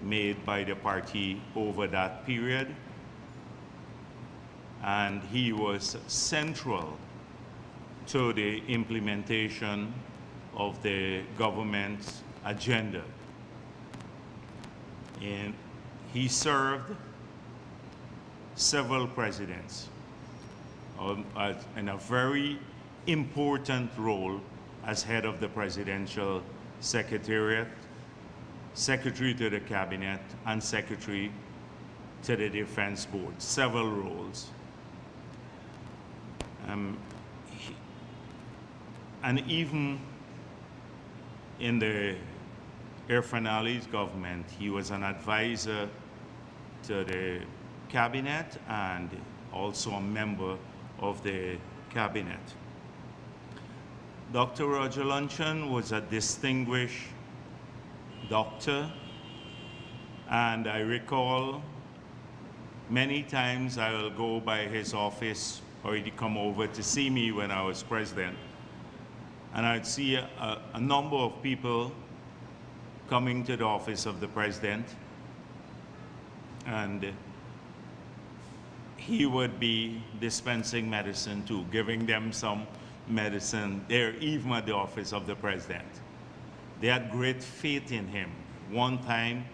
made by the party over that period. And he was central to the implementation of the government's agenda. And he served several presidents in a very important role as head of the presidential secretariat, secretary to the cabinet, and secretary to the defense board, several roles. And even in the Irfan Ali's government, he was an advisor to the cabinet and also a member of the cabinet. Dr. Roger Luncheon was a distinguished doctor, and I recall many times I will go by his office, or he'd come over to see me when I was president, and I'd see a number of people coming to the office of the president, and he would be dispensing medicine too, giving them some medicine there, even at the office of the president. They had great faith in him. One time,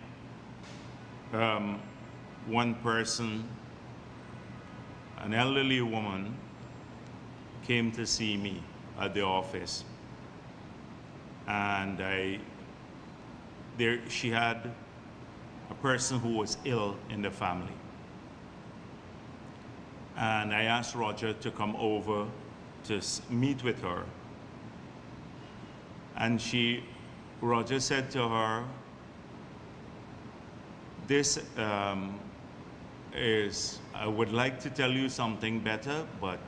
one person, an elderly woman, came to see me at the office, and she had a person who was ill in the family. And I asked Roger to come over to meet with her. And Roger said to her, I would like to tell you something better, but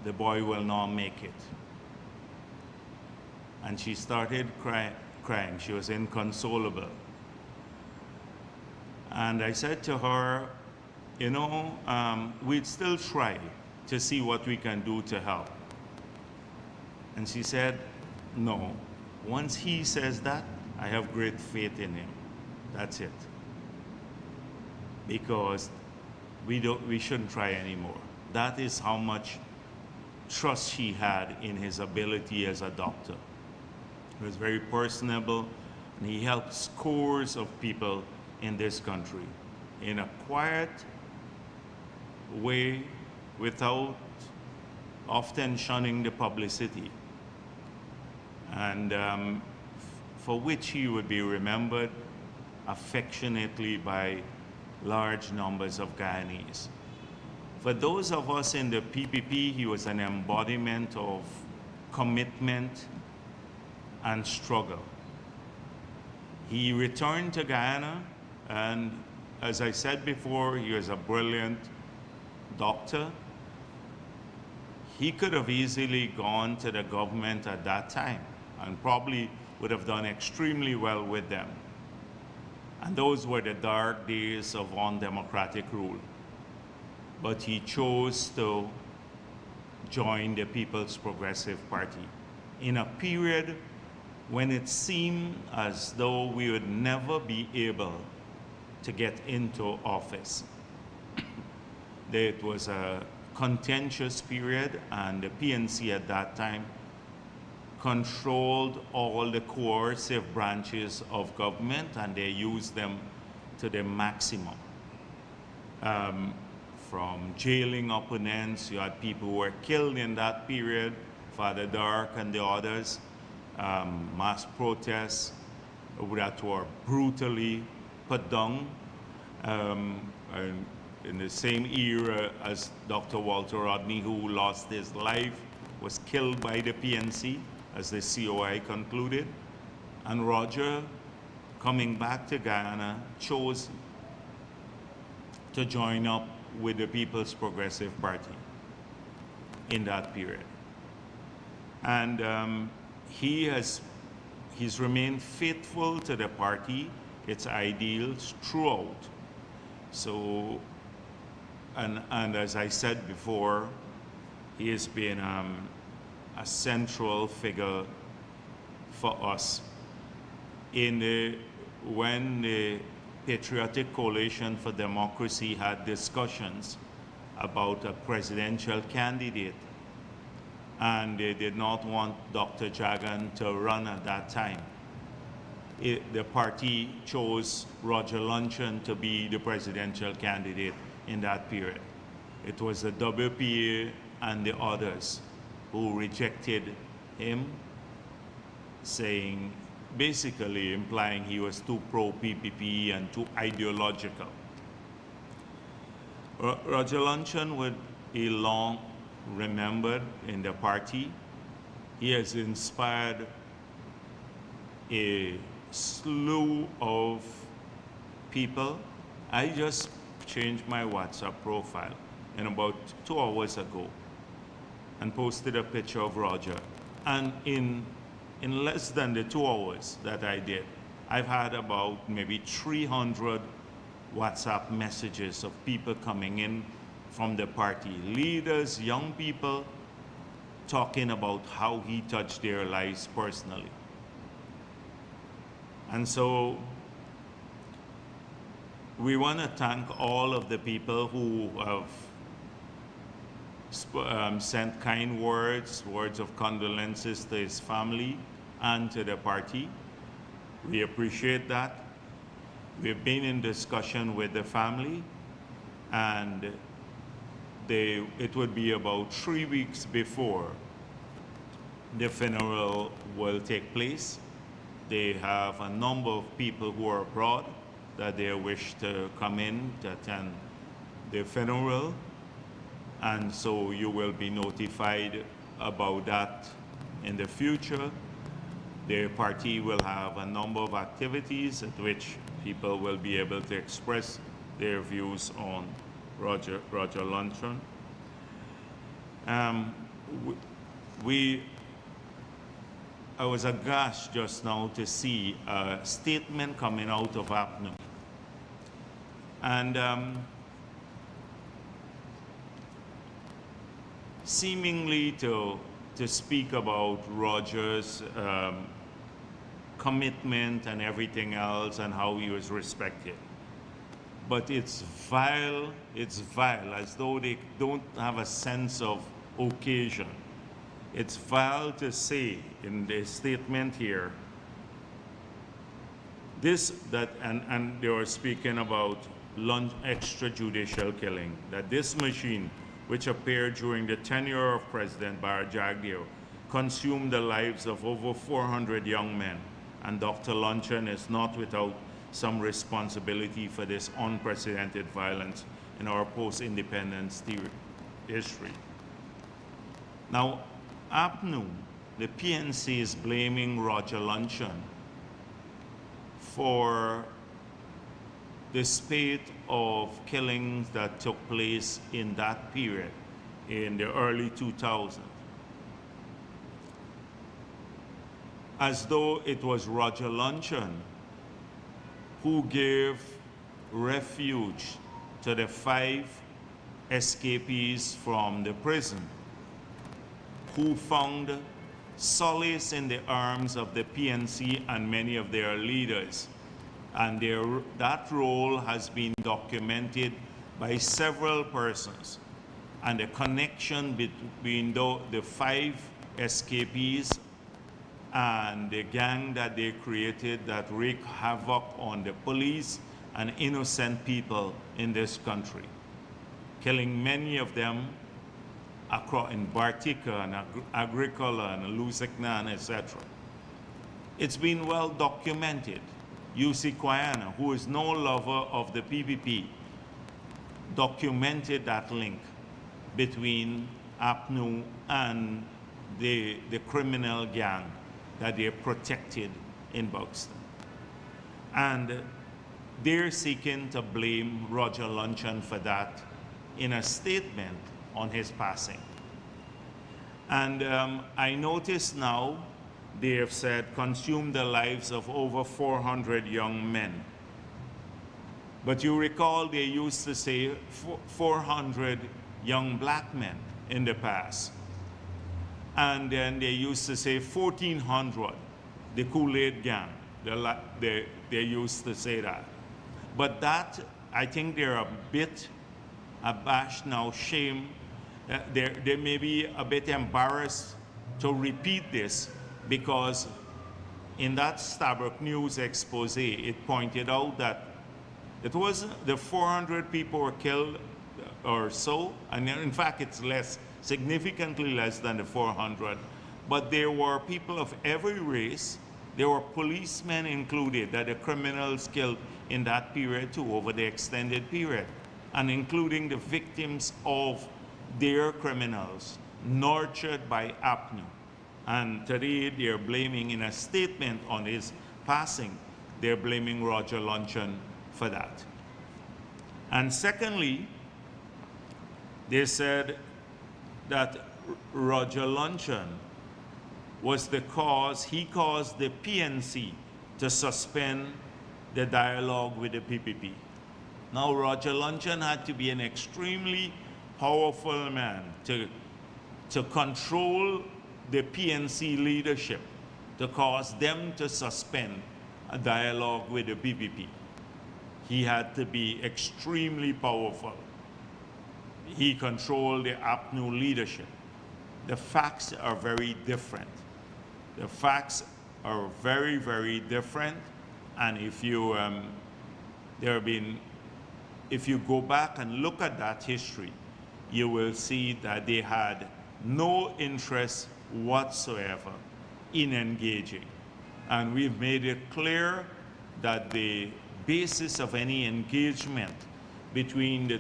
the boy will not make it. And she started crying. She was inconsolable. And I said to her, you know, we'd still try to see what we can do to help. And she said, no, once he says that, I have great faith in him. That's it. Because we shouldn't try anymore. That is how much trust she had in his ability as a doctor. He was very personable, and he helped scores of people in this country in a quiet way, without often shunning the publicity, and for which he would be remembered affectionately by large numbers of Guyanese. For those of us in the PPP, he was an embodiment of commitment and struggle. He returned to Guyana, and as I said before, he was a brilliant doctor. He could have easily gone to the government at that time and probably would have done extremely well with them. And those were the dark days of undemocratic rule. But he chose to join the People's Progressive Party in a period when it seemed as though we would never be able to get into office. It was a contentious period, and the PNC at that time controlled all the coercive branches of government, and they used them to the maximum. From jailing opponents, you had people who were killed in that period, Father Dark and the others, mass protests that were brutally put down. And in the same era as Dr. Walter Rodney, who lost his life, was killed by the PNC, as the COI concluded. And Roger, coming back to Guyana, chose to join up with the People's Progressive Party in that period. And he's remained faithful to the party, its ideals throughout. So, and as I said before, he has been a central figure for us in the when the Patriotic Coalition for Democracy had discussions about a presidential candidate, and they did not want Dr. Jagan to run at that time. The party chose Roger Luncheon to be the presidential candidate in that period. It was the WPA and the others who rejected him, saying, basically implying he was too pro-PPP and too ideological. Roger Luncheon would be long remembered in the party. He has inspired a slew of people. I just changed my WhatsApp profile in about 2 hours ago and posted a picture of Roger. And in less than the 2 hours that I did, I've had about maybe 300 WhatsApp messages of people coming in from the party, leaders, young people, talking about how he touched their lives personally. And so we want to thank all of the people who have sent kind words, words of condolences to his family and to the party. We appreciate that. We've been in discussion with the family, and it would be about 3 weeks before the funeral will take place. They have a number of people who are abroad that they wish to come in to attend the funeral, and so you will be notified about that in the future. The party will have a number of activities at which people will be able to express their views on Roger Luncheon. I was aghast just now to see a statement coming out of APNU. And seemingly to speak about Roger's commitment and everything else and how he was respected. But it's vile, as though they don't have a sense of occasion. It's vile to say in the statement here, and they were speaking about extrajudicial killing, that this machine, which appeared during the tenure of President Bharrat Jagdeo, consumed the lives of over 400 young men, and Dr. Luncheon is not without some responsibility for this unprecedented violence in our post-independence history. Now, APNU, the PNC, is blaming Roger Luncheon for the spate of killings that took place in that period, in the early 2000s, as though it was Roger Luncheon who gave refuge to the 5 escapees from the prison, who found solace in the arms of the PNC and many of their leaders. And that role has been documented by several persons. And the connection between the 5 escapees and the gang that they created that wreaked havoc on the police and innocent people in this country, killing many of them in Bartica and Agricola and Lusignan, etc. It's been well documented. UC Quayana, who is no lover of the PPP, documented that link between APNU and the criminal gang that they protected in Buxton. And they're seeking to blame Roger Luncheon for that in a statement on his passing. And I notice now they have said consumed the lives of over 400 young men. But you recall they used to say 400 young black men in the past. And then they used to say 1,400, the Kool-Aid gang. They used to say that. But that, I think they're a bit abashed now, shame. They may be a bit embarrassed to repeat this, because in that Starbuck News expose, it pointed out that it was the 400 people were killed or so, and in fact it's less, significantly less than the 400. But there were people of every race. There were policemen included that the criminals killed in that period too, over the extended period, and including the victims of their criminals, nurtured by APNU. And today they're blaming, in a statement on his passing, they're blaming Roger Luncheon for that. And secondly, they said that Roger Luncheon was the cause, he caused the PNC to suspend the dialogue with the PPP. Now, Roger Luncheon had to be an extremely powerful man to control the PNC leadership, to cause them to suspend a dialogue with the PPP. He had to be extremely powerful. He controlled the APNU leadership. The facts are very different. The facts are very, very different. And if you, if you go back and look at that history, you will see that they had no interest whatsoever in engaging. And we've made it clear that the basis of any engagement between the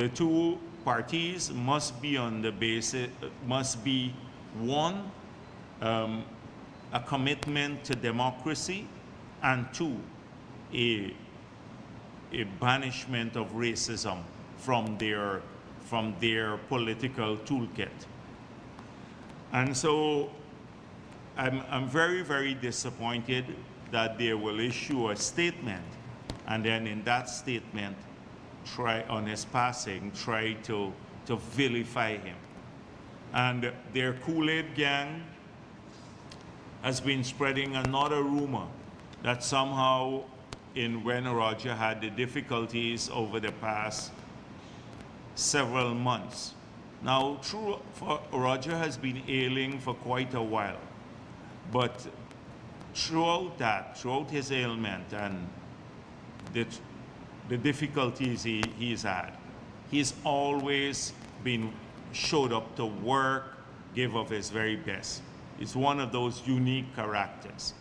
two parties must be on the basis, must be one, a commitment to democracy, and two, a banishment of racism from their political toolkit. And so I'm very, very disappointed that they will issue a statement, and then in that statement, try on his passing, try to vilify him. And their Kool-Aid gang has been spreading another rumor that somehow when Roger had the difficulties over the past several months. Now, Roger has been ailing for quite a while, but throughout his ailment and the difficulties he's had, he's always showed up to work, give of his very best. He's one of those unique characters.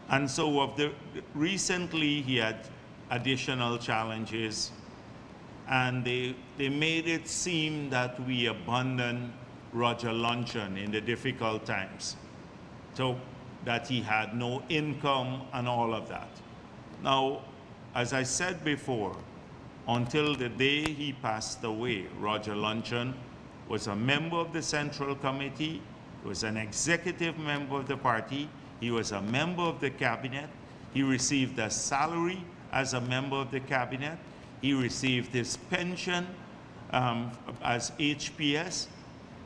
And so recently he had additional challenges, and they made it seem that we abandoned Roger Luncheon in the difficult times, so that he had no income and all of that. Now, as I said before, until the day he passed away, Roger Luncheon was a member of the Central Committee, was an executive member of the party, he was a member of the cabinet, he received a salary as a member of the cabinet, he received his pension as HPS,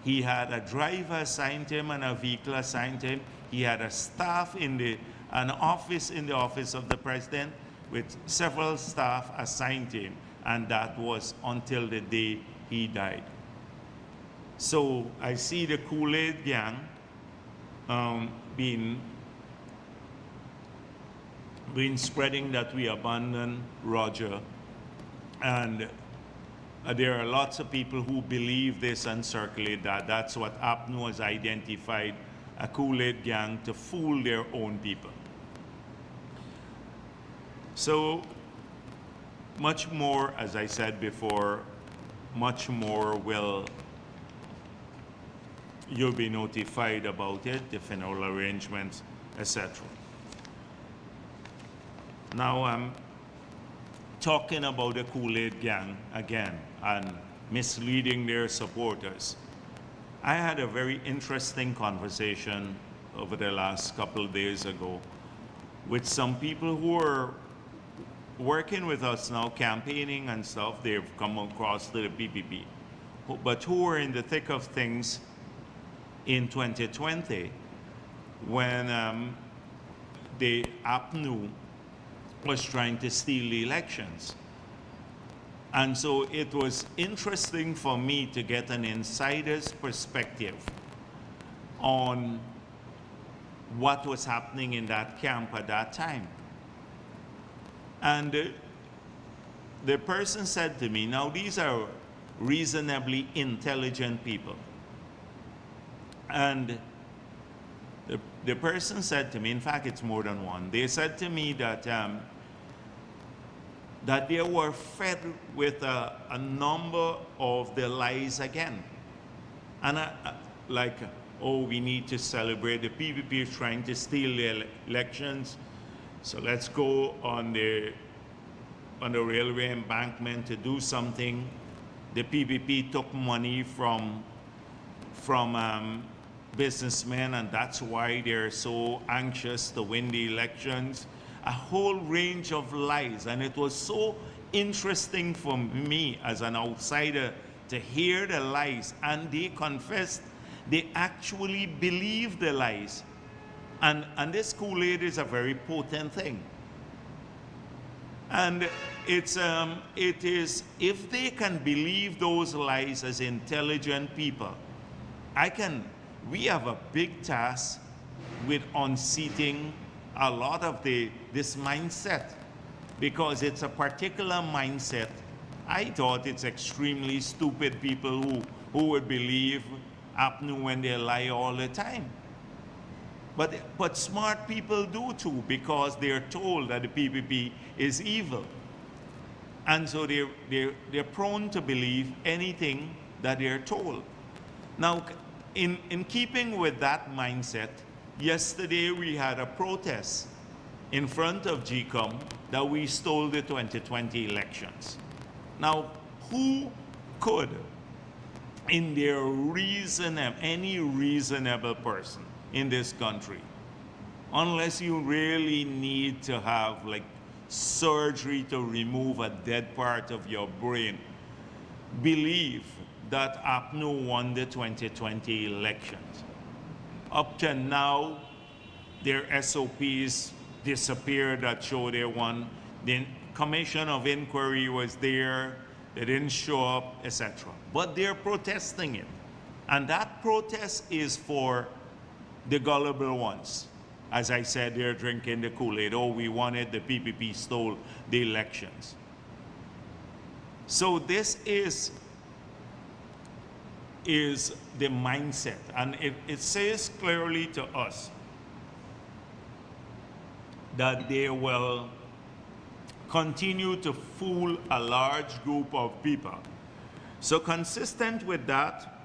he had a driver assigned to him and a vehicle assigned to him, he had a staff an office in the office of the president with several staff assigned to him, and that was until the day he died. So I see the Kool-Aid gang been spreading that we abandon Roger, and there are lots of people who believe this and circulate that. That's what APNU has identified, a Kool-Aid gang to fool their own people. So much more, as I said before, much more you'll be notified about it, the final arrangements, etc. Now I'm talking about the Kool-Aid gang again and misleading their supporters. I had a very interesting conversation over the last couple of days ago with some people who are working with us now, campaigning and stuff. They've come across to the PPP, but who were in the thick of things in 2020 when the APNU was trying to steal the elections. And so it was interesting for me to get an insider's perspective on what was happening in that camp at that time. And the person said to me, now these are reasonably intelligent people. And the person said to me, in fact it's more than one, they said to me that that they were fed with a number of the lies again. And like, oh, we need to celebrate, the PPP is trying to steal the elections, so let's go on the railway embankment to do something. The PPP took money from businessmen, and that's why they're so anxious to win the elections. A whole range of lies, and it was so interesting for me as an outsider to hear the lies, and they confessed they actually believed the lies. And this Kool-Aid is a very potent thing. And it is, if they can believe those lies as intelligent people, we have a big task with unseating a lot of this mindset, because it's a particular mindset. I thought it's extremely stupid people who would believe APNU when they lie all the time. But smart people do too, because they're told that the PPP is evil. And so they're prone to believe anything that they're told. Now, in keeping with that mindset, yesterday we had a protest in front of GCOM that we stole the 2020 elections. Now, who could, in their any reasonable person in this country, unless you really need to have like surgery to remove a dead part of your brain, believe that APNU won the 2020 elections? Up to now, their SOPs disappeared that show they won. The commission of inquiry was there, they didn't show up, etc. But they're protesting it. And that protest is for the gullible ones. As I said, they're drinking the Kool-Aid. Oh, we wanted, the PPP stole the elections. So this is the mindset. And it says clearly to us that they will continue to fool a large group of people. So consistent with that,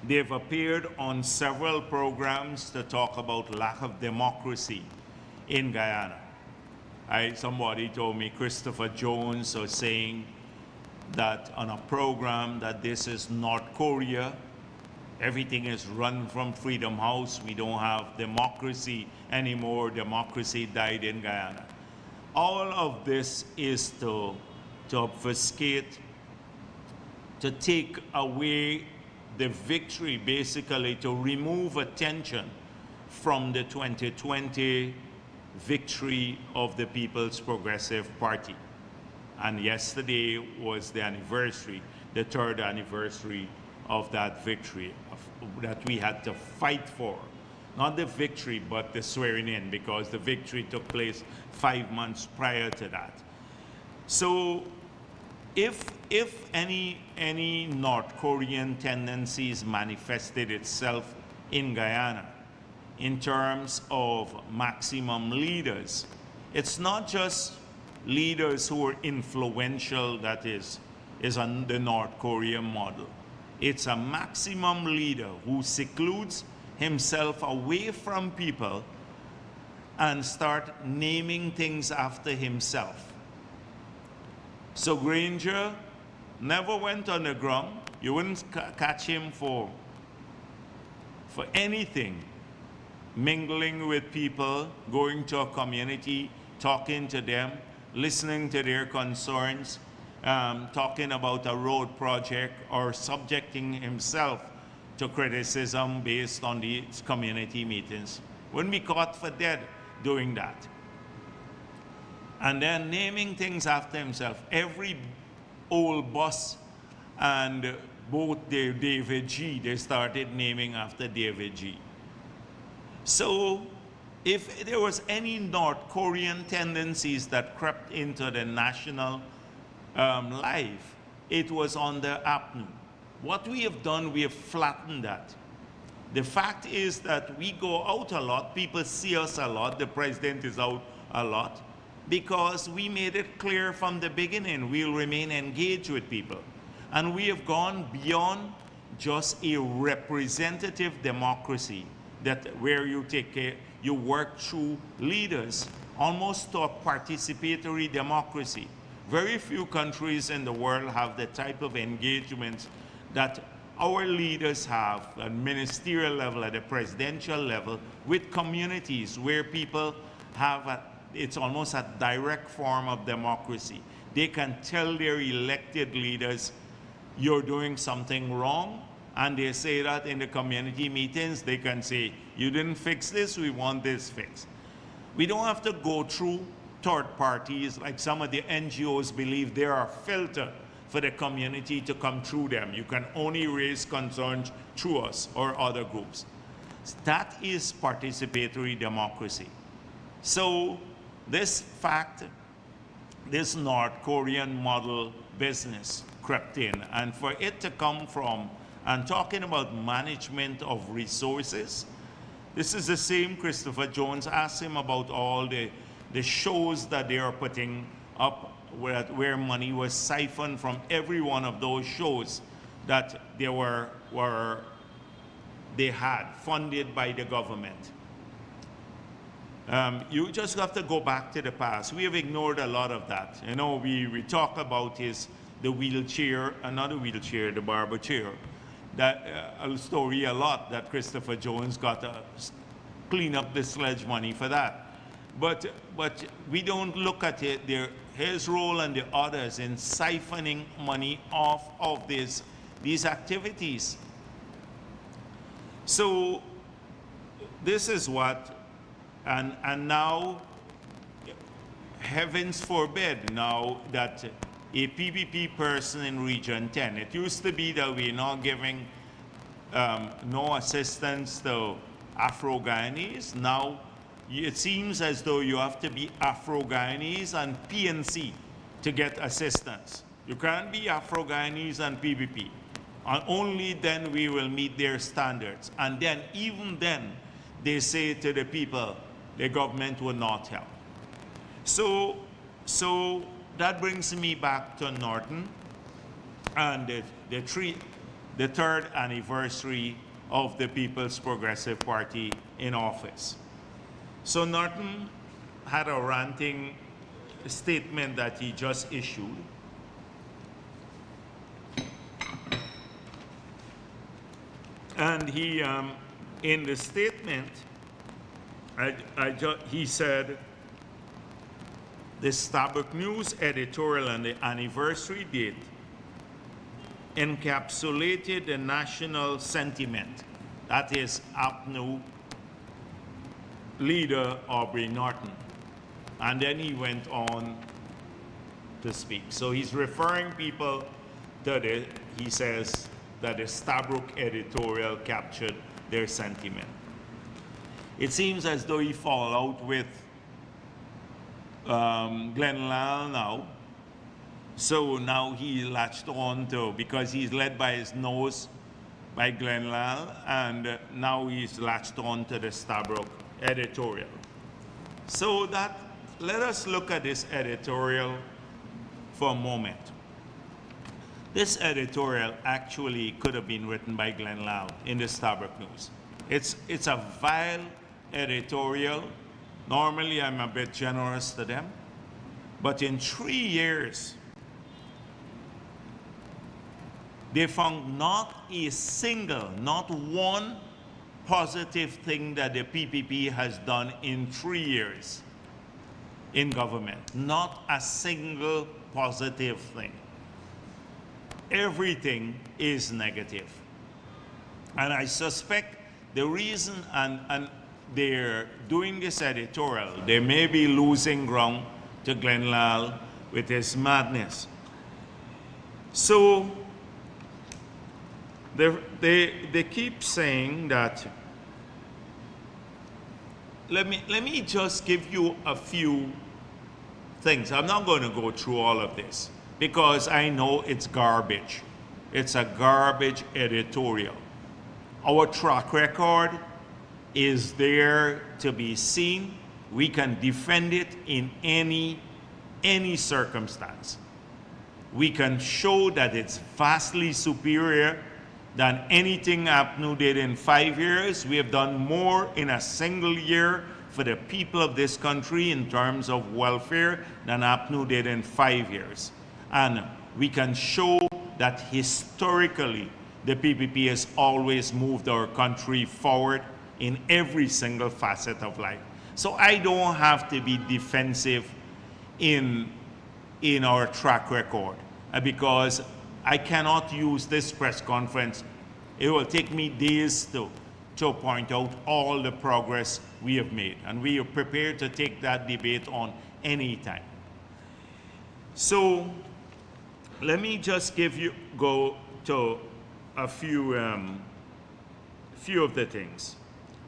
they've appeared on several programs to talk about lack of democracy in Guyana. Somebody told me Christopher Jones was saying that on a program that this is North Korea, everything is run from Freedom House, we don't have democracy anymore, democracy died in Guyana. All of this is to obfuscate, to take away the victory, basically to remove attention from the 2020 victory of the People's Progressive Party. And yesterday was the anniversary, the third anniversary of that victory that we had to fight for. Not the victory, but the swearing in, because the victory took place 5 months prior to that. So if any North Korean tendencies manifested itself in Guyana in terms of maximum leaders, it's not just leaders who are influential that is on the North Korean model. It's a maximum leader who secludes himself away from people and start naming things after himself. So Granger never went underground. You wouldn't catch him for anything. Mingling with people, going to a community, talking to them, listening to their concerns, talking about a road project, or subjecting himself to criticism based on these community meetings. Wouldn't be caught for dead doing that. And then naming things after himself. Every old bus and boat, David G., they started naming after David G. So if there was any North Korean tendencies that crept into the national life, it was under APNU. What we have done, we have flattened that. The fact is that we go out a lot, people see us a lot, the president is out a lot, because we made it clear from the beginning we'll remain engaged with people. And we have gone beyond just a representative democracy that where you take care, you work through leaders, almost to a participatory democracy. Very few countries in the world have the type of engagement that our leaders have at ministerial level, at the presidential level, with communities where people have it's almost a direct form of democracy. They can tell their elected leaders, you're doing something wrong, and they say that in the community meetings. They can say, you didn't fix this, we want this fixed. We don't have to go through third parties like some of the NGOs believe they are a filter for the community to come through them. You can only raise concerns through us or other groups. That is participatory democracy. So this fact, this North Korean model business crept in, and for it to come from, and talking about management of resources, this is the same Christopher Jones asked him about all the shows that they are putting up where money was siphoned from every one of those shows that they had funded by the government. You just have to go back to the past. We have ignored a lot of that. You know, we talk about the wheelchair, another wheelchair, the barber chair. That a story a lot that Christopher Jones got to clean up the sledge money for that. But we don't look at it, his role and the others in siphoning money off of these activities. So this is what, and now, heavens forbid now that a PPP person in Region 10, it used to be that we're not giving no assistance to Afro-Guyanese. Now it seems as though you have to be Afro-Guyanese and PNC to get assistance. You can't be Afro-Guyanese and PPP. And only then we will meet their standards. And then, even then, they say to the people, the government will not help. So that brings me back to Norton and the third anniversary of the People's Progressive Party in office. So Norton had a ranting statement that he just issued. And he, in the statement, he said, the Starbuck News editorial on the anniversary date encapsulated the national sentiment. That is APNU leader Aubrey Norton. And then he went on to speak. So he's referring people to he says that the Stabrook editorial captured their sentiment. It seems as though he fall out with Glenn Lal now. So now he latched on to, because he's led by his nose by Glenn Lal, and now he's latched on to the Stabrook editorial. So let us look at this editorial for a moment. This editorial actually could have been written by Glenn Lal in the Stabrook News. It's a vile editorial. Normally, I'm a bit generous to them. But in 3 years, they found not one positive thing that the PPP has done in 3 years in government. Not a single positive thing. Everything is negative. And I suspect the reason, and they're doing this editorial, they may be losing ground to Glenn Lal with his madness. So they keep saying that. Let me just give you a few things. I'm not going to go through all of this because I know it's garbage. It's a garbage editorial. Our track record is there to be seen. We can defend it in any circumstance. We can show that it's vastly superior than anything APNU did in 5 years. We have done more in a single year for the people of this country in terms of welfare than APNU did in 5 years. And we can show that historically, the PPP has always moved our country forward in every single facet of life. So I don't have to be defensive in our track record because I cannot use this press conference. It will take me days to point out all the progress we have made. And we are prepared to take that debate on any time. So let me just go to a few of the things.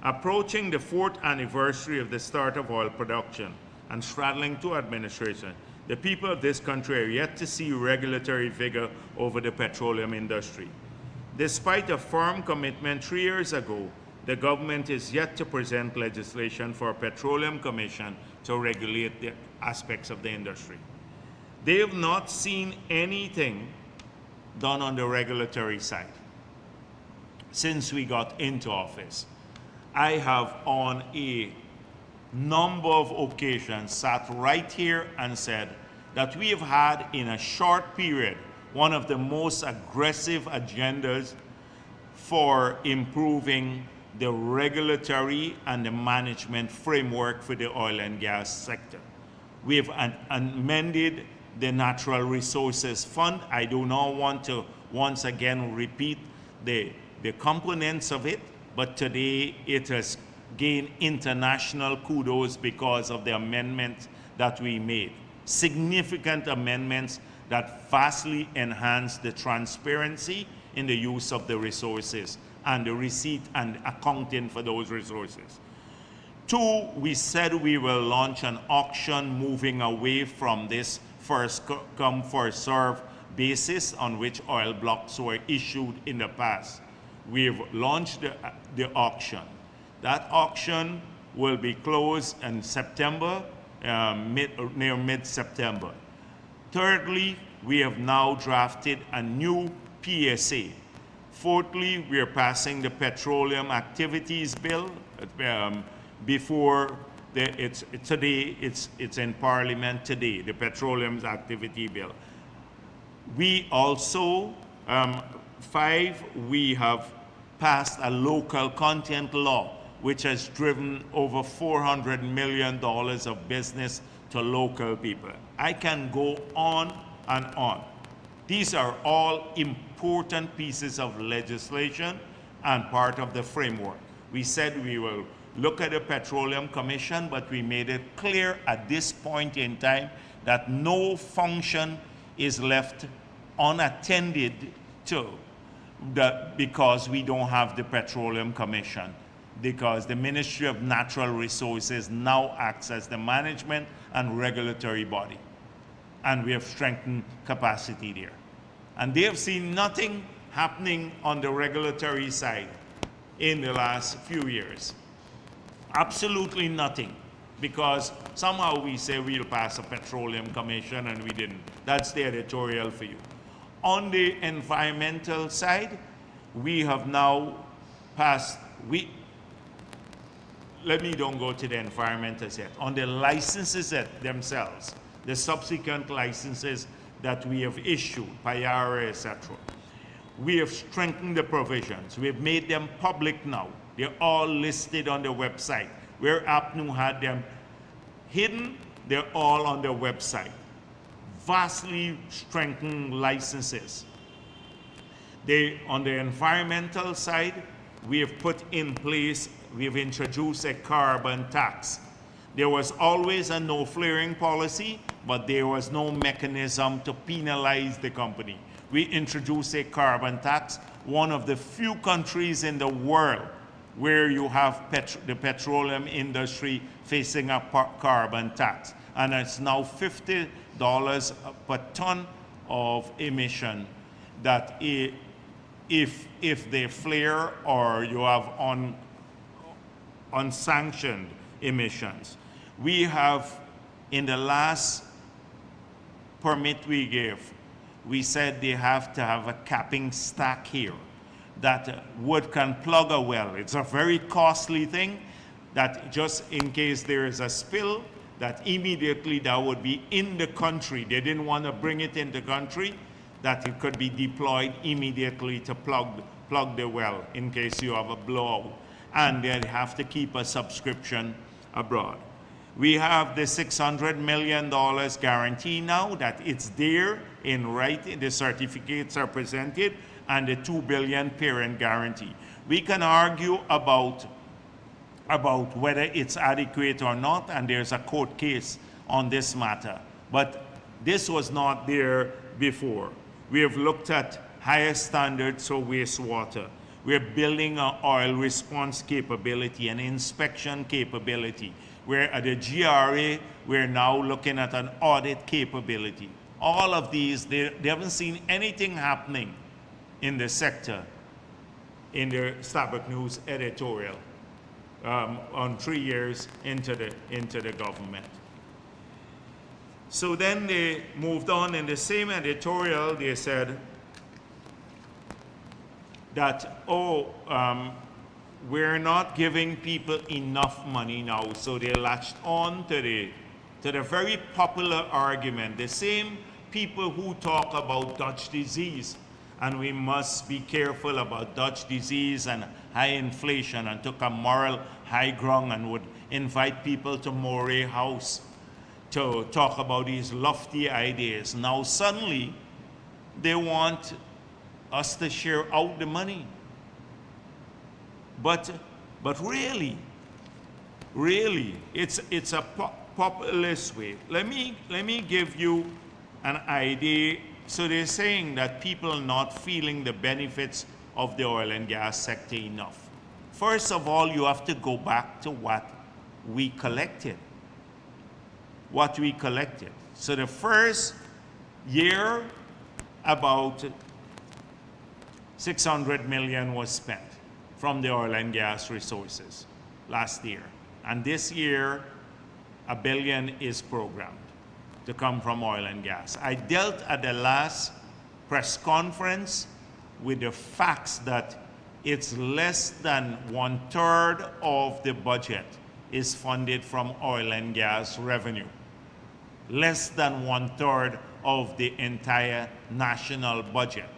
Approaching the 4th anniversary of the start of oil production and straddling 2 administrations, the people of this country are yet to see regulatory vigor over the petroleum industry. Despite a firm commitment 3 years ago, the government is yet to present legislation for a petroleum commission to regulate the aspects of the industry. They have not seen anything done on the regulatory side since we got into office. I have on a number of occasions sat right here and said that we have had in a short period one of the most aggressive agendas for improving the regulatory and the management framework for the oil and gas sector. We have amended the Natural Resources Fund. I do not want to once again repeat the components of it, but today it has gained international kudos because of the amendments that we made. Significant amendments that vastly enhance the transparency in the use of the resources and the receipt and accounting for those resources. 2, we said we will launch an auction moving away from this first come, first serve basis on which oil blocks were issued in the past. We've launched the auction. That auction will be closed in September, near mid-September. Thirdly, we have now drafted a new PSA. Fourthly, we are passing the Petroleum Activities Bill before today. It's in Parliament today, the Petroleum Activity Bill. We also 5, we have passed a local content law, which has driven over $400 million of business to local people. I can go on and on. These are all important pieces of legislation and part of the framework. We said we will look at the Petroleum Commission, but we made it clear at this point in time that no function is left unattended to because we don't have the Petroleum Commission, because the Ministry of Natural Resources now acts as the management and regulatory body. And we have strengthened capacity there. And they have seen nothing happening on the regulatory side in the last few years. Absolutely nothing. Because somehow we say we'll pass a Petroleum Commission and we didn't. That's the editorial for you. On the environmental side, we have now passed, let me don't go to the environmentals yet. On the licenses themselves, the subsequent licenses that we have issued, Payara, etc. We have strengthened the provisions. We have made them public now. They're all listed on the website. Where APNU had them hidden, they're all on their website. Vastly strengthened licenses. On the environmental side, we have put in place we've introduced a carbon tax. There was always a no flaring policy, but there was no mechanism to penalize the company. We introduced a carbon tax, one of the few countries in the world where you have the petroleum industry facing a carbon tax. And it's now $50 per ton of emission that if they flare or you have unsanctioned emissions. We have, in the last permit we gave, we said they have to have a capping stack here that wood can plug a well. It's a very costly thing that just in case there is a spill, that immediately that would be in the country. They didn't want to bring it in the country, that it could be deployed immediately to plug the well in case you have a blowout. And they'd have to keep a subscription abroad. We have the $600 million guarantee now that it's there in writing, the certificates are presented, and the $2 billion parent guarantee. We can argue about whether it's adequate or not, and there's a court case on this matter. But this was not there before. We have looked at higher standards for wastewater. We're building an oil response capability, an inspection capability. We're at the GRA, we're now looking at an audit capability. All of these, they haven't seen anything happening in the sector in the Starbuck News editorial on 3 years into the government. So then they moved on in the same editorial. They said that, we're not giving people enough money now, so they latched on to the very popular argument. The same people who talk about Dutch disease, and we must be careful about Dutch disease and high inflation, and took a moral high ground and would invite people to Moray House to talk about these lofty ideas. Now suddenly, they want us to share out the money. But really, it's a populist way. Let me give you an idea. So they're saying that people are not feeling the benefits of the oil and gas sector enough. First of all, you have to go back to what we collected. So the first year, about 600 million was spent from the oil and gas resources last year. And this year, $1 billion is programmed to come from oil and gas. I dealt at the last press conference with the facts that it's less than 1/3 of the budget is funded from oil and gas revenue. Less than 1/3 of the entire national budget.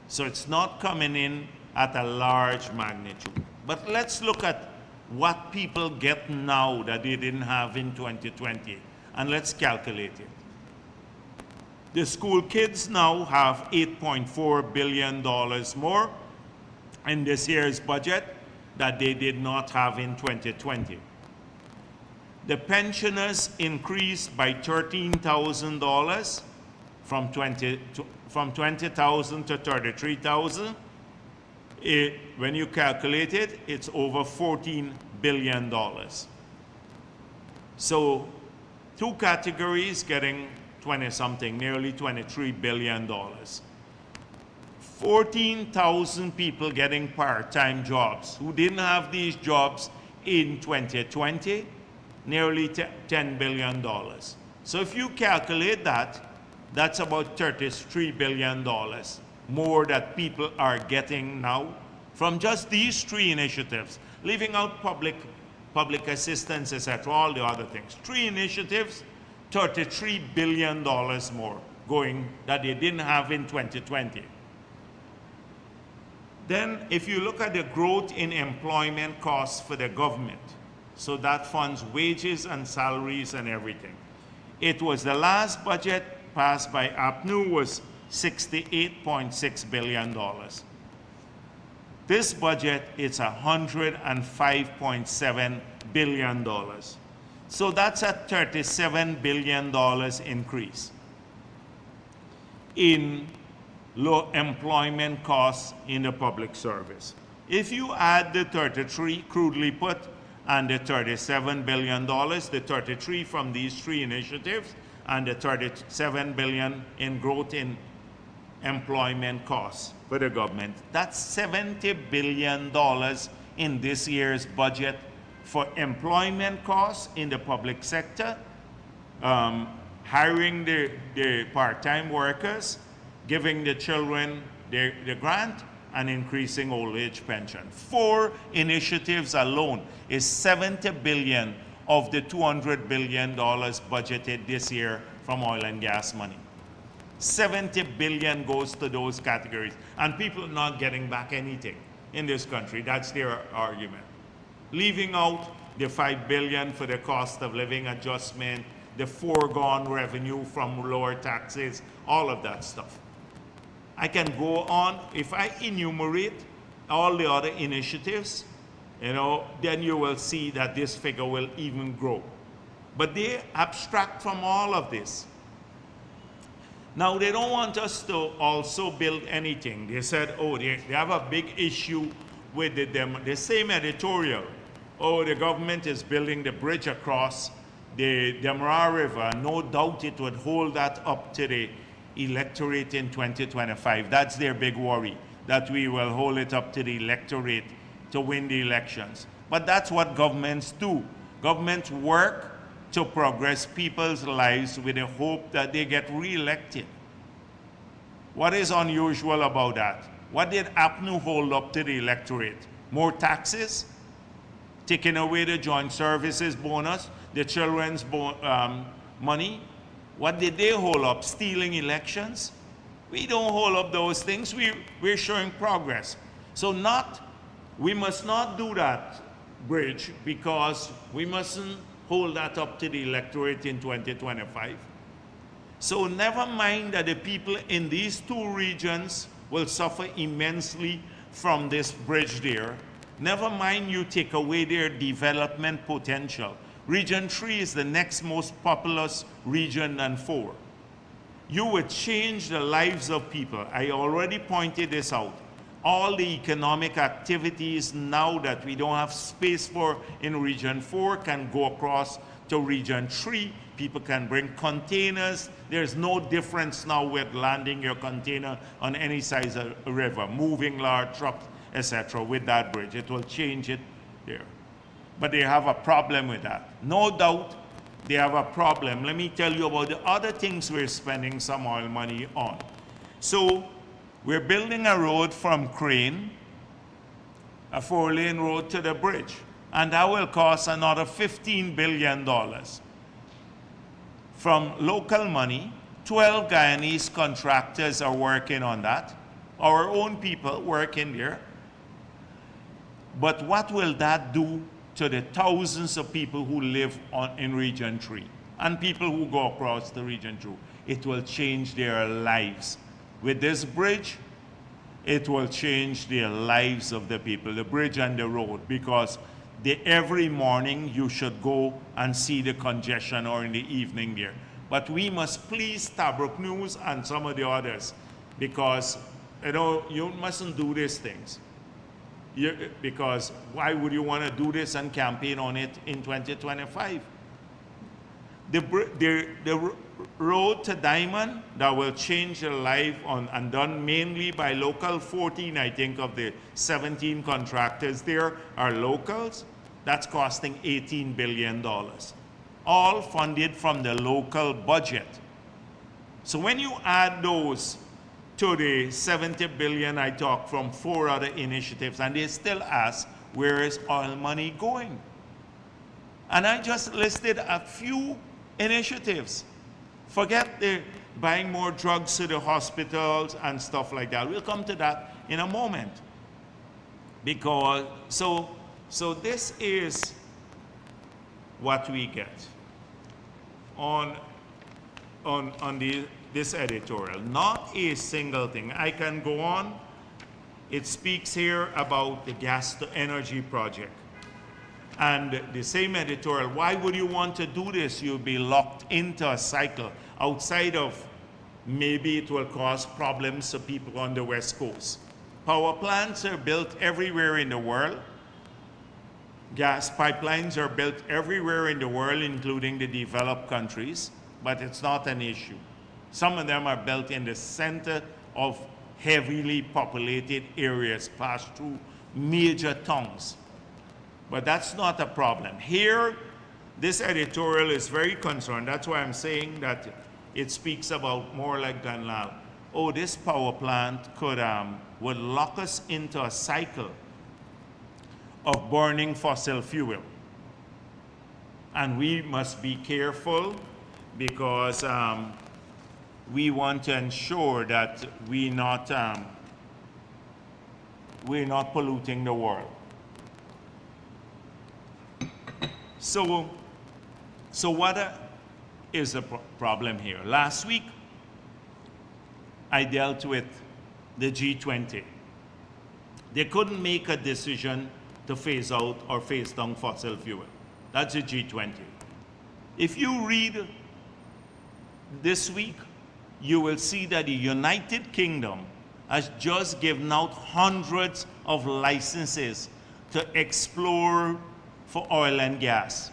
So it's not coming in at a large magnitude. But let's look at what people get now that they didn't have in 2020, and let's calculate it. The school kids now have $8.4 billion more in this year's budget that they did not have in 2020. The pensioners increased by $13,000 from $20,000 to $33,000. When you calculate it, it's over $14 billion. So 2 categories getting 20-something, nearly $23 billion. 14,000 people getting part-time jobs who didn't have these jobs in 2020, nearly $10 billion. So if you calculate that, that's about $33 billion more that people are getting now from just these 3 initiatives, leaving out public assistance, etc., all the other things. 3 initiatives, $33 billion more going that they didn't have in 2020. Then if you look at the growth in employment costs for the government, so that funds wages and salaries and everything. It was the last budget passed by APNU was $68.6 billion. This budget, it's $105.7 billion. So that's a $37 billion increase in low employment costs in the public service. If you add the 33, crudely put, and the $37 billion, the 33 from these three initiatives, and the $37 billion in growth in employment costs for the government, that's $70 billion in this year's budget for employment costs in the public sector, hiring the part-time workers, giving the children the grant, and increasing old age pension. 4 initiatives alone is $70 billion of the $200 billion budgeted this year from oil and gas money. $70 billion goes to those categories, and people are not getting back anything in this country. That's their argument. Leaving out the $5 billion for the cost of living adjustment, the foregone revenue from lower taxes, all of that stuff. I can go on. If I enumerate all the other initiatives, then you will see that this figure will even grow. But they abstract from all of this. Now, they don't want us to also build anything. They said, oh, they have a big issue with the same editorial. Oh, the government is building the bridge across the Demerara River. No doubt it would hold that up to the electorate in 2025. That's their big worry, that we will hold it up to the electorate to win the elections. But that's what governments do. Governments work to progress people's lives with the hope that they get re-elected. What is unusual about that? What did APNU hold up to the electorate? More taxes? Taking away the joint services bonus, the children's money? What did they hold up? Stealing elections? We don't hold up those things. We're showing progress. So we must not do that bridge, because we mustn't hold that up to the electorate in 2025. So never mind that the people in these 2 regions will suffer immensely from this bridge there. Never mind you take away their development potential. Region 3 is the next most populous region than 4. You would change the lives of people. I already pointed this out. All the economic activities now that we don't have space for in Region 4 can go across to Region 3. People can bring containers. There's no difference now with landing your container on any size of a river, moving large trucks, etc. with that bridge. It will change it there. But they have a problem with that. No doubt they have a problem. Let me tell you about the other things we're spending some oil money on. So we're building a road from Crane, a 4-lane road to the bridge, and that will cost another $15 billion. From local money, 12 Guyanese contractors are working on that. Our own people working there. But what will that do to the thousands of people who live in Region 3 and people who go across the Region 2? It will change their lives. With this bridge, it will change the lives of the people, the bridge and the road, because every morning you should go and see the congestion, or in the evening there. But we must please Tabruk News and some of the others, because you mustn't do these things. Because why would you want to do this and campaign on it in 2025? The road to Diamond that will change the life and done mainly by local, 14 I think of the 17 contractors there are locals. That's costing $18 billion, all funded from the local budget. So when you add those to the $70 billion I talked from 4 other initiatives, and they still ask, where is oil money going? And I just listed a few initiatives. Forget the buying more drugs to the hospitals and stuff like that. We'll come to that in a moment. Because, so this is what we get on this editorial. Not a single thing. I can go on. it speaks here about the gas to energy project. And the same editorial, why would you want to do this? You'll be locked into a cycle outside of maybe it will cause problems to people on the West Coast. Power plants are built everywhere in the world. Gas pipelines are built everywhere in the world, including the developed countries, but it's not an issue. Some of them are built in the center of heavily populated areas, pass through major towns. But that's not a problem. Here, this editorial is very concerned. That's why I'm saying that it speaks about more like Gunlal. Oh, this power plant would lock us into a cycle of burning fossil fuel. And we must be careful because we want to ensure that we're not polluting the world. So what is the problem here? Last week, I dealt with the G20. They couldn't make a decision to phase out or phase down fossil fuel. That's the G20. If you read this week, you will see that the United Kingdom has just given out hundreds of licenses to explore for oil and gas.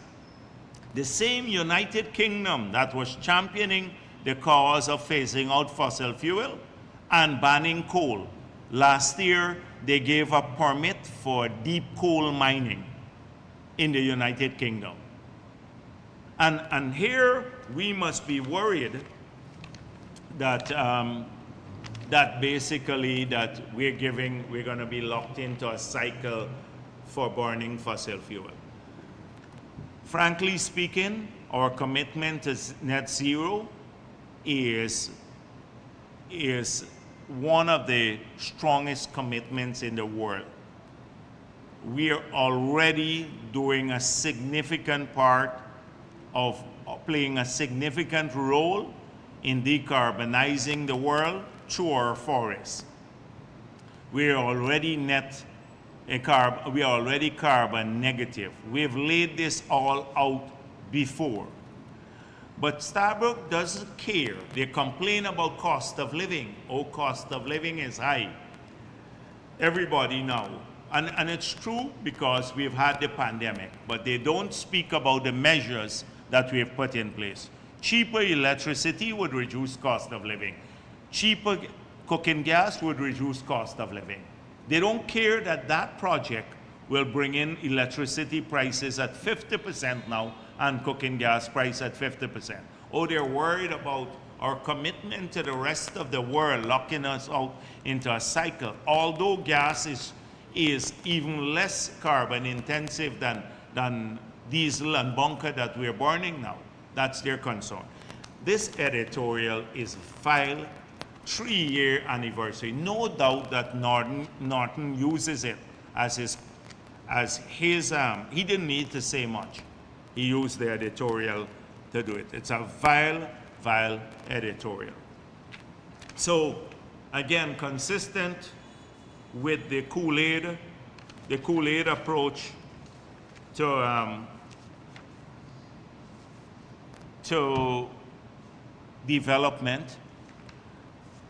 The same United Kingdom that was championing the cause of phasing out fossil fuel and banning coal. Last year, they gave a permit for deep coal mining in the United Kingdom. And here we must be worried that that basically that we're going to be locked into a cycle for burning fossil fuel. Frankly speaking, our commitment to net zero is one of the strongest commitments in the world. We are already doing a significant part of playing a significant role in decarbonizing the world through our forests. We are already carbon negative. We've laid this all out before. But Starbucks doesn't care. They complain about cost of living. Oh, cost of living is high. Everybody now. And it's true because we've had the pandemic, but they don't speak about the measures that we've put in place. Cheaper electricity would reduce cost of living. Cheaper cooking gas would reduce cost of living. They don't care that that project will bring in electricity prices at 50% now and cooking gas price at 50%. Oh, they're worried about our commitment to the rest of the world locking us out into a cycle. Although gas is even less carbon intensive than diesel and bunker that we're burning now. That's their concern. This editorial is filed 3-year anniversary. No doubt that Norton uses it as his, he didn't need to say much. He used the editorial to do it. It's a vile editorial. So, again, consistent with the Kool-Aid approach to development,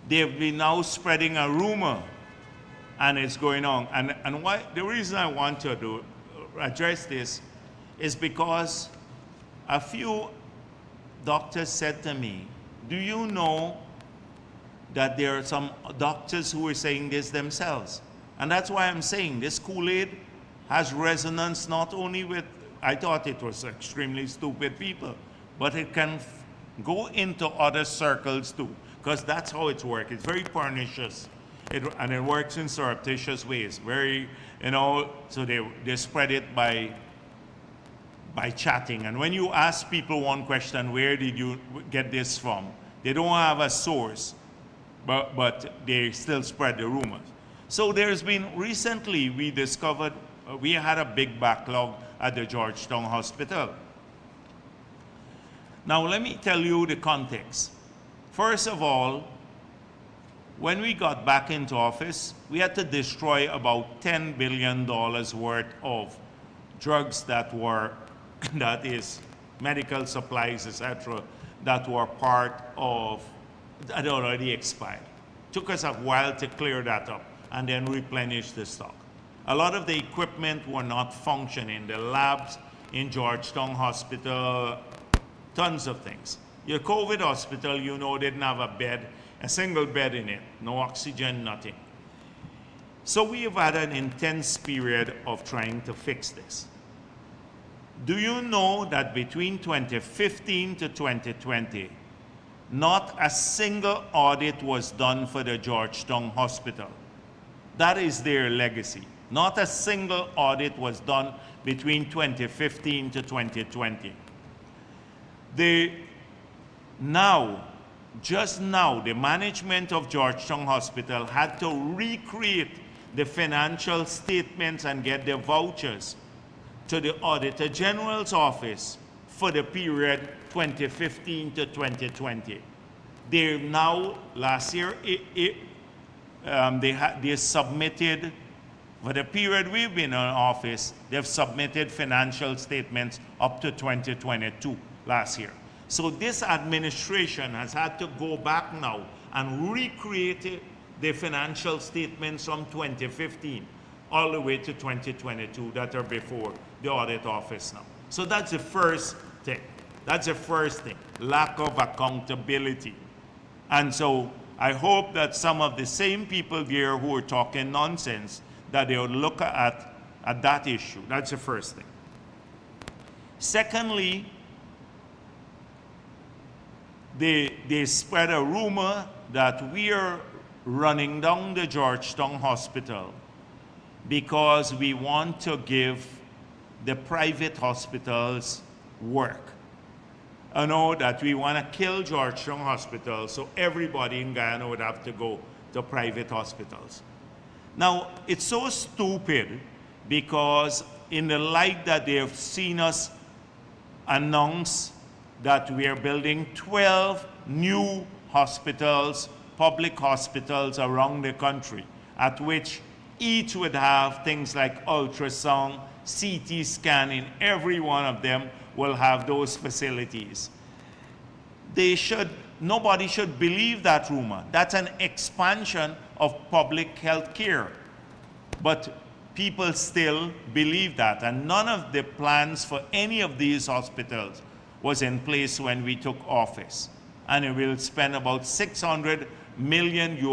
they've been now spreading a rumor, and it's going on. And why, the reason I want to address this is because a few doctors said to me, do you know that there are some doctors who are saying this themselves? And that's why I'm saying this Kool-Aid has resonance not only with, I thought it was extremely stupid people, but it can go into other circles too, because that's how it's works. It's very pernicious, and it works in surreptitious ways. Very, so they spread it by chatting. And when you ask people one question, where did you get this from? They don't have a source, but they still spread the rumors. So there's been, recently we discovered, we had a big backlog at the Georgetown Hospital. Now let me tell you the context. First of all, When we got back into office, we had to destroy about $10 billion worth of drugs that were, that is, medical supplies, etc., that were part of, that already expired. Took us a while to clear that up and then replenish the stock. A lot of the equipment were not functioning. The labs in Georgetown Hospital, tons of things. Your COVID hospital, you know, didn't have a bed, a single bed in it, no oxygen, nothing. So we have had an intense period of trying to fix this. Do you know that between 2015 to 2020, not a single audit was done for the Georgetown Hospital? That is their legacy. Not a single audit was done between 2015 to 2020. Just now, the management of Georgetown Hospital had to recreate the financial statements and get the vouchers to the Auditor General's office for the period 2015 to 2020. They now, last year, they submitted, for the period we've been in office, they've submitted financial statements up to 2022, last year. So this administration has had to go back now and recreate the financial statements from 2015 all the way to 2022 that are before the audit office now. So that's the first thing. That's the first thing, lack of accountability. And so I hope that some of the same people there who are talking nonsense, that they will look at that issue. That's the first thing. Secondly, they spread a rumor that we are running down the Georgetown Hospital because we want to give the private hospitals work. I know that we want to kill Georgetown Hospital so everybody in Guyana would have to go to private hospitals. Now, it's so stupid because in the light that they have seen us announce that we are building 12 new hospitals, public hospitals around the country, at which each would have things like ultrasound, CT scanning, every one of them will have those facilities. Nobody should believe that rumor. That's an expansion of public health care. But people still believe that, and none of the plans for any of these hospitals was in place when we took office. And we will spend about $600 million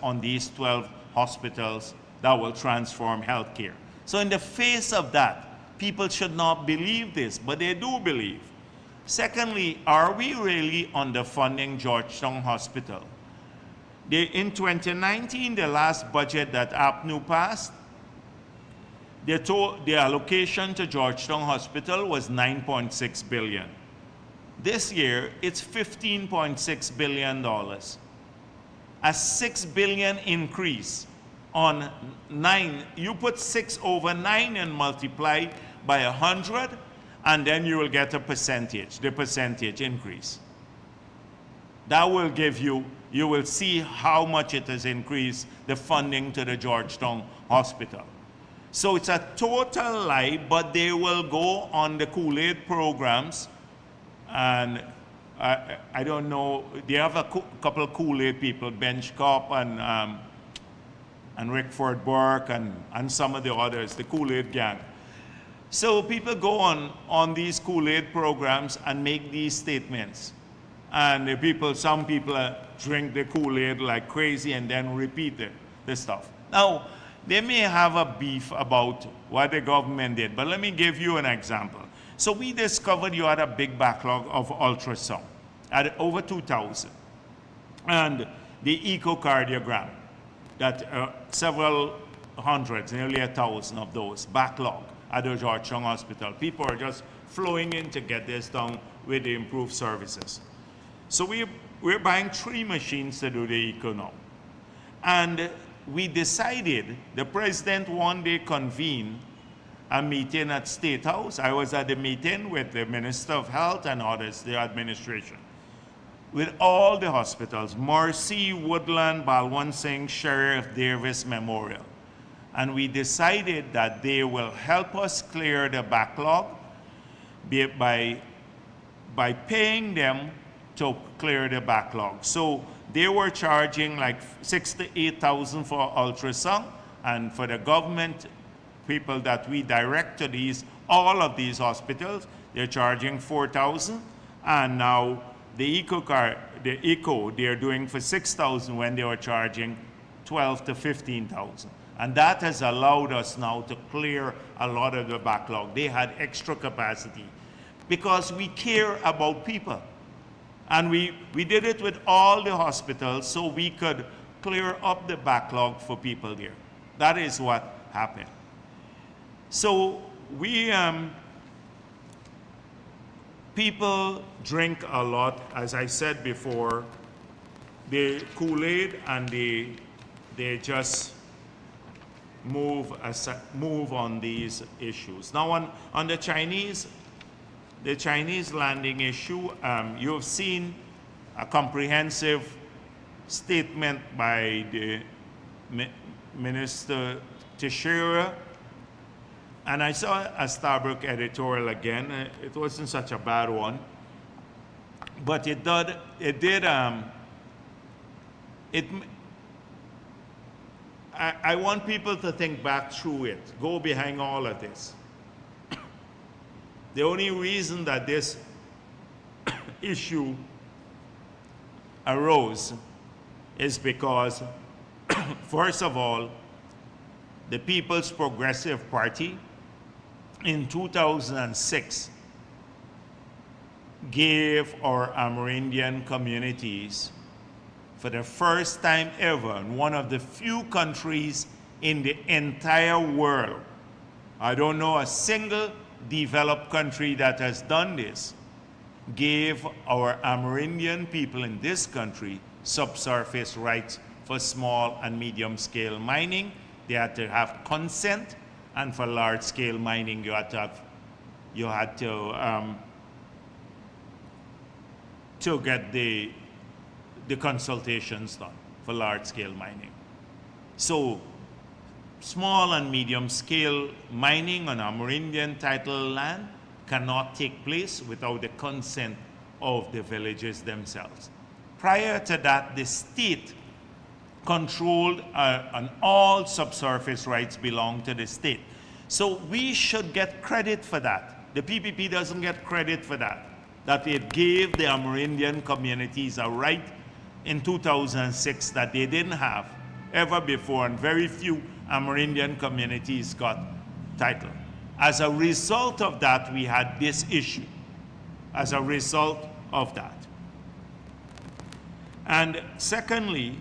on these 12 hospitals that will transform healthcare. So in the face of that, people should not believe this, but they do believe. Secondly, are we really underfunding Georgetown Hospital? In 2019, the last budget that APNU passed, the allocation to Georgetown Hospital was $9.6 billion. This year, it's $15.6 billion. A $6 billion increase on 9. You put 6 over 9 and multiply by 100, and then you will get a percentage, the percentage increase. That will give you will see how much it has increased the funding to the Georgetown Hospital. So it's a total lie, but they will go on the Kool-Aid programs, and I don't know, they have a couple of Kool-Aid people, Bench Cop and Rickford Burke and some of the others, the Kool-Aid gang. So people go on these Kool-Aid programs and make these statements. And some people drink the Kool-Aid like crazy and then repeat the stuff. Now, they may have a beef about what the government did, but let me give you an example. So we discovered you had a big backlog of ultrasound, at over 2,000. And the echocardiogram, that several hundreds, nearly 1,000 of those, backlog at the Georgetown Hospital. People are just flowing in to get this done with the improved services. So we're buying 3 machines to do the echo now. And we decided, the president one day convened a meeting at State House. I was at the meeting with the Minister of Health and others, the administration. with all the hospitals, Mercy, Woodland, Balwan Singh, Sheriff Davis Memorial. And we decided that they will help us clear the backlog by paying them to clear the backlog. So they were charging like 6,000 to 8,000 for ultrasound, and for the government people that we direct to all of these hospitals, they're charging 4,000, and now the echo they're doing for 6,000 when they were charging 12 to 15,000. And that has allowed us now to clear a lot of the backlog. They had extra capacity because we care about people. And we did it with all the hospitals so we could clear up the backlog for people there. That is what happened. So people drink a lot, as I said before. They Kool-Aid and they just move on these issues. Now on the Chinese landing issue, you have seen a comprehensive statement by the Minister Teixeira, and I saw a Starbrook editorial again. It wasn't such a bad one, but I want people to think back through it, go behind all of this. The only reason that this issue arose is because, first of all, the People's Progressive Party in 2006 gave our Amerindian communities, for the first time ever, in one of the few countries in the entire world, I don't know a single developed country that has done this, gave our Amerindian people in this country subsurface rights for small and medium scale mining. They had to have consent, and for large scale mining you had to get the consultations done for large scale mining. So small and medium scale mining on Amerindian title land cannot take place without the consent of the villages themselves. Prior to that, the state controlled and all subsurface rights belong to the state. So we should get credit for that. The PPP doesn't get credit for that it gave the Amerindian communities a right in 2006 that they didn't have ever before, and very few Amerindian communities got title. As a result of that, we had this issue. As a result of that. And secondly,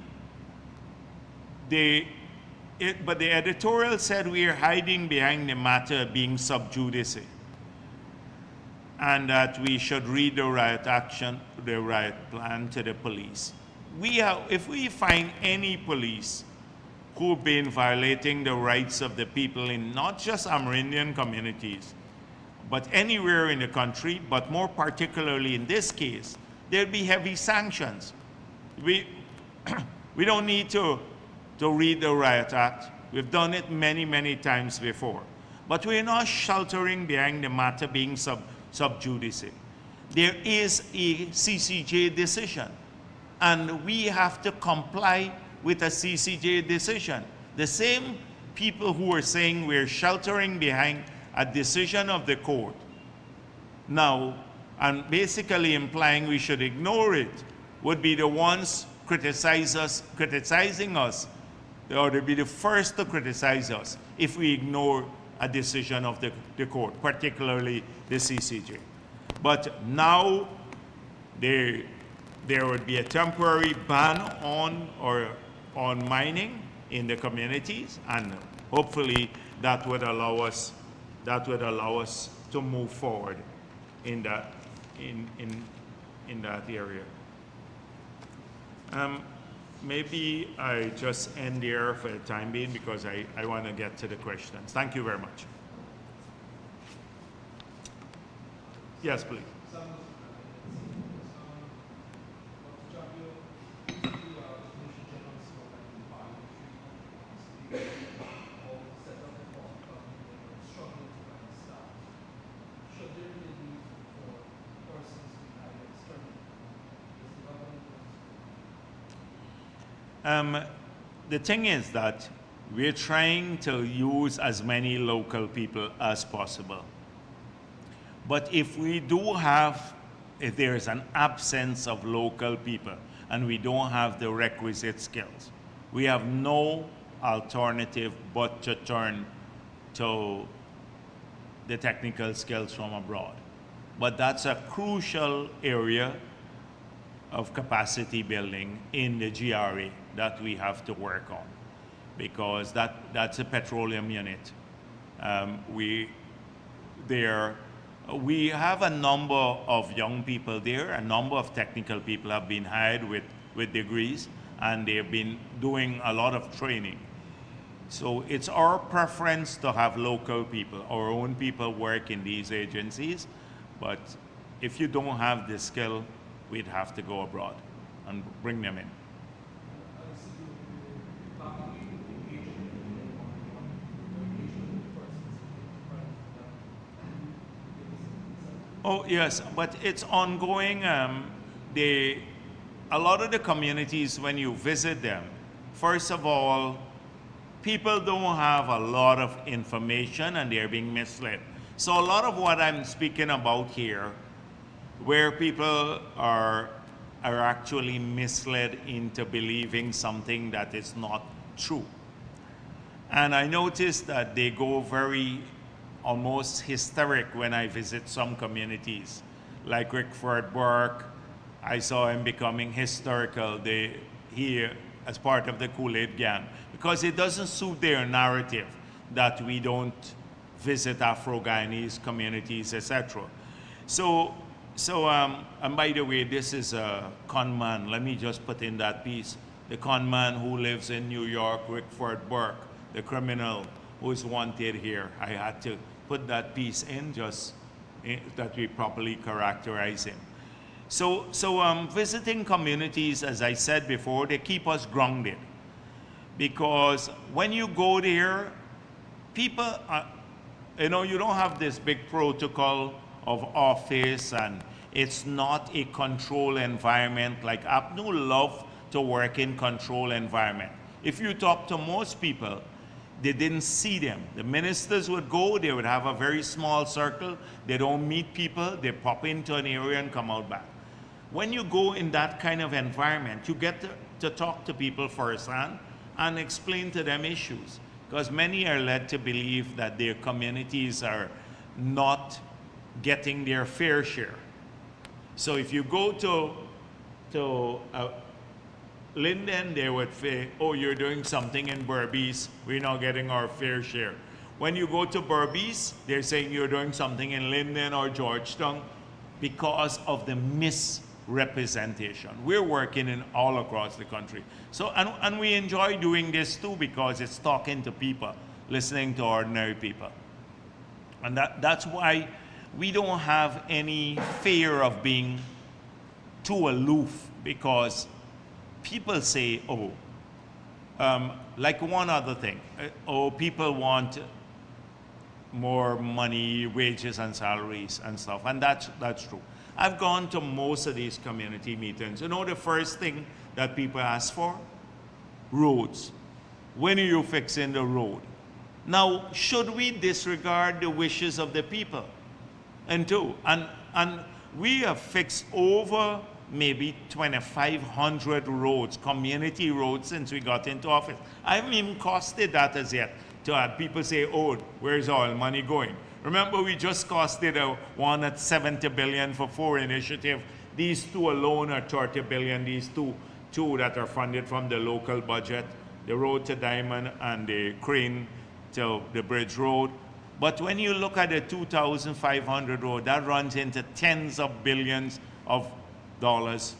but the editorial said we are hiding behind the matter being sub judice, and that we should read the riot plan to the police. If we find any police who've been violating the rights of the people in not just Amerindian communities, but anywhere in the country, but more particularly in this case, there'll be heavy sanctions. We don't need to read the Riot Act. We've done it many, many times before. But we're not sheltering behind the matter being sub judice. There is a CCJ decision, and we have to comply with a CCJ decision. The same people who are saying we're sheltering behind a decision of the court now, and basically implying we should ignore it, would be the ones criticizing us, or to be the first to criticize us if we ignore a decision of the court, particularly the CCJ. But now there would be a temporary ban on mining in the communities, and hopefully that would allow us to move forward in that area. Maybe I just end there for the time being because I want to get to the questions. Thank you very much. Yes, please. Um, the thing is that we're trying to use as many local people as possible. But if we do have, if there's an absence of local people and we don't have the requisite skills, we have no alternative but to turn to the technical skills from abroad. But that's a crucial area of capacity building in the GRA that we have to work on, because that's a petroleum unit. We have a number of young people there, a number of technical people have been hired with degrees, and they've been doing a lot of training. So it's our preference to have local people, our own people work in these agencies, but if you don't have the skill, we'd have to go abroad and bring them in. Oh, yes, but it's ongoing. A lot of the communities, when you visit them, first of all, people don't have a lot of information and they're being misled. So a lot of what I'm speaking about here, where people are actually misled into believing something that is not true. And I noticed that they go very almost hysteric when I visit some communities. Like Rickford Burke, I saw him becoming hysterical here as part of the Kool-Aid gang, because it doesn't suit their narrative that we don't visit Afro-Guyanese communities, etc. And by the way, this is a con man. Let me just put in that piece. The con man who lives in New York, Rickford Burke, the criminal who's wanted here. I had to put that piece in just that we properly characterize him. So visiting communities, as I said before, they keep us grounded. Because when you go there, people, you don't have this big protocol of office, and it's not a control environment. Like APNU love to work in control environment. If you talk to most people, they didn't see them. The ministers would go, they would have a very small circle, they don't meet people, they pop into an area and come out back. When you go in that kind of environment, you get to talk to people firsthand and explain to them issues. Because many are led to believe that their communities are not getting their fair share. So if you go to Linden, they would say, oh, you're doing something in Berbice, we're not getting our fair share. When you go to Berbice, they're saying you're doing something in Linden or Georgetown because of the misrepresentation. We're working in all across the country. So, and we enjoy doing this too, because it's talking to people, listening to ordinary people. And that's why we don't have any fear of being too aloof, because people say, oh, like one other thing, oh, people want more money, wages and salaries and stuff, and that's true. I've gone to most of these community meetings. You know the first thing that people ask for? Roads. When are you fixing the road? Now, should we disregard the wishes of the people? And we have fixed over maybe 2,500 roads, community roads, since we got into office. I haven't even costed that as yet to have people say, oh, where's all money going? Remember, we just costed one at 70 billion for 4 initiatives. These 2 alone are 30 billion. These two that are funded from the local budget, the road to Diamond and the crane to the bridge road. But when you look at the 2,500 road, that runs into tens of billions of dollars.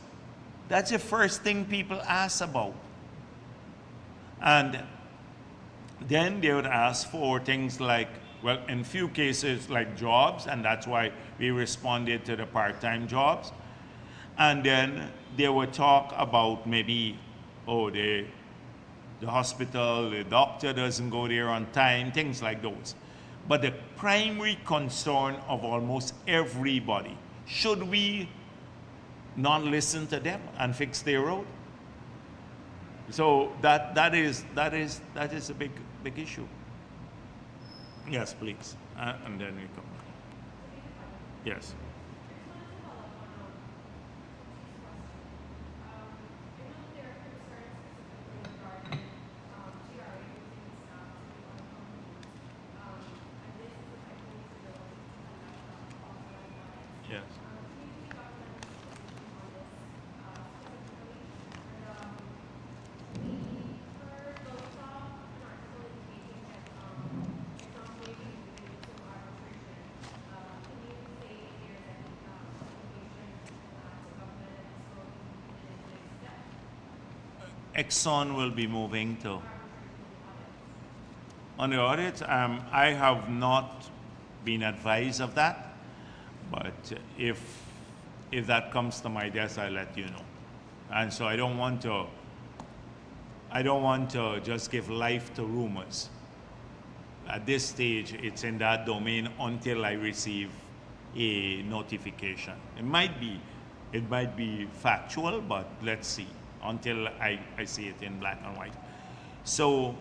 That's the first thing people ask about. And then they would ask for things like, well, in few cases like jobs, and that's why we responded to the part-time jobs. And then they would talk about maybe, oh, the hospital, the doctor doesn't go there on time, things like those. But the primary concern of almost everybody, should we not listen to them and fix their road? So that is a big issue. Yes, please. And then we come. Yes. Yes. Exxon will be moving to. On the audit, I have not been advised of that, but if that comes to my desk, I'll let you know. And so I don't want to just give life to rumors. At this stage, it's in that domain until I receive a notification. It might be factual, but let's see until I see it in black and white. So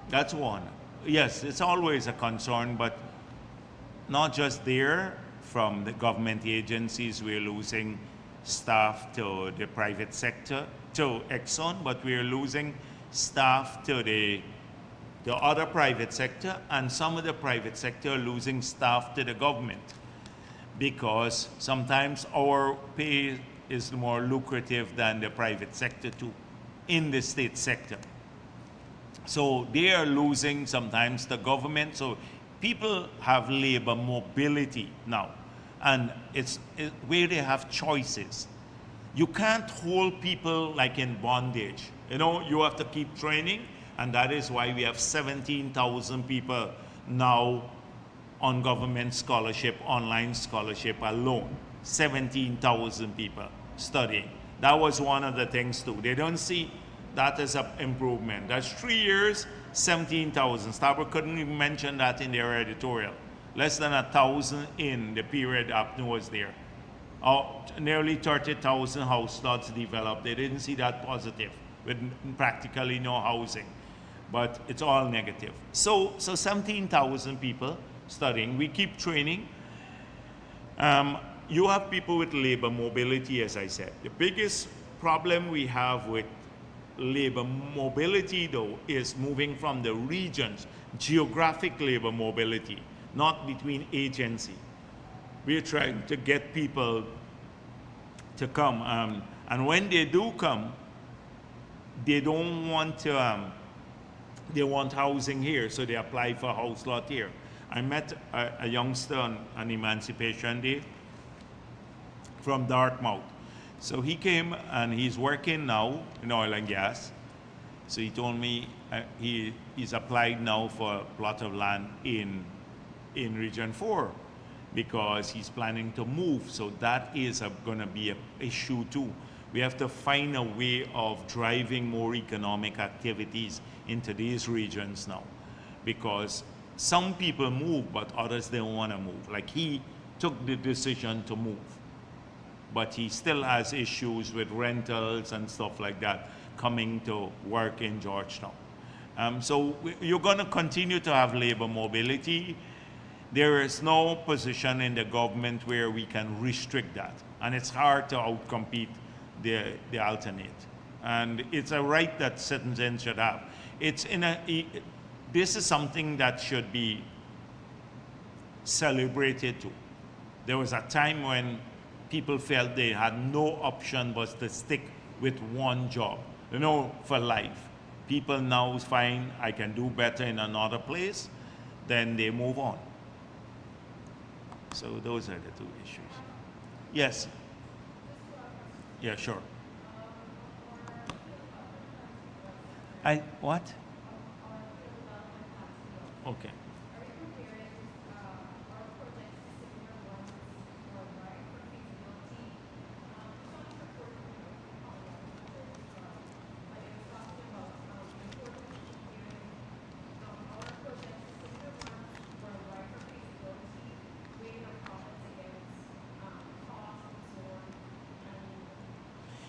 that's one. Yes, it's always a concern, but not just there. From the government agencies, we're losing staff to the private sector, to Exxon, but we're losing staff to the other private sector, and some of the private sector are losing staff to the government because sometimes our pay is more lucrative than the private sector too in the state sector. So they are losing sometimes the government. So people have labor mobility now, and it's where they have choices. You can't hold people like in bondage. You know, you have to keep training, and that is why we have 17,000 people now on government scholarship, online scholarship alone. 17,000 people studying. That was one of the things too. They don't see that as an improvement. That's 3 years, 17,000. Starbuck couldn't even mention that in their editorial. Less than 1,000 in the period APNU was there. Nearly 30,000 house lots developed. They didn't see that positive with practically no housing. But it's all negative. So 17,000 people studying. We keep training. You have people with labor mobility, as I said. The biggest problem we have with labor mobility, though, is moving from the regions, geographic labor mobility, not between agency. We're trying to get people to come. And when they do come, they don't want to, they want housing here, so they apply for a house lot here. I met a youngster on Emancipation Day from Dartmouth. So he came and he's working now in oil and gas. So he told me he's applied now for a plot of land in Region 4 because he's planning to move. So that is going to be an issue too. We have to find a way of driving more economic activities into these regions now, because some people move, but others don't want to move. Like he took the decision to move, but he still has issues with rentals and stuff like that coming to work in Georgetown. So you're going to continue to have labor mobility. There is no position in the government where we can restrict that, and it's hard to outcompete the alternate. And it's a right that citizens should have. This is something that should be celebrated too. There was a time when people felt they had no option but to stick with one job, you know, for life. People now find I can do better in another place, then they move on. So those are the two issues. Yes. Yeah, sure. What? Okay.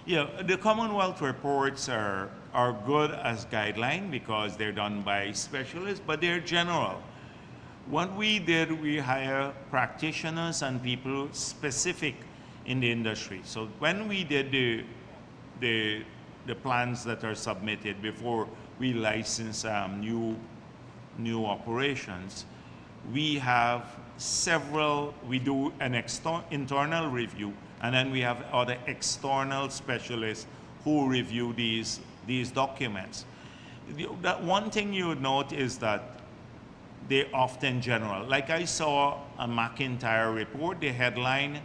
Yeah, the Commonwealth reports are good as guideline because they're done by specialists, but they're general. What we did, we hire practitioners and people specific in the industry. So when we did the plans that are submitted before we license new operations, we have several, we do an internal review, and then we have other external specialists who review these documents. That one thing you would note is that they're often general. Like I saw a McIntyre report, the headline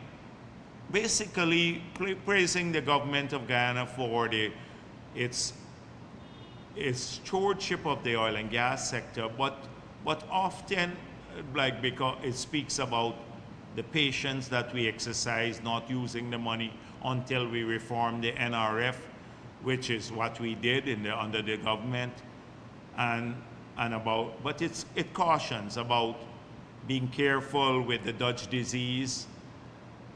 basically praising the government of Guyana for its stewardship of the oil and gas sector, but often, like, because it speaks about the patience that we exercise not using the money until we reform the NRF, which is what we did under the government, but it cautions about being careful with the Dutch disease,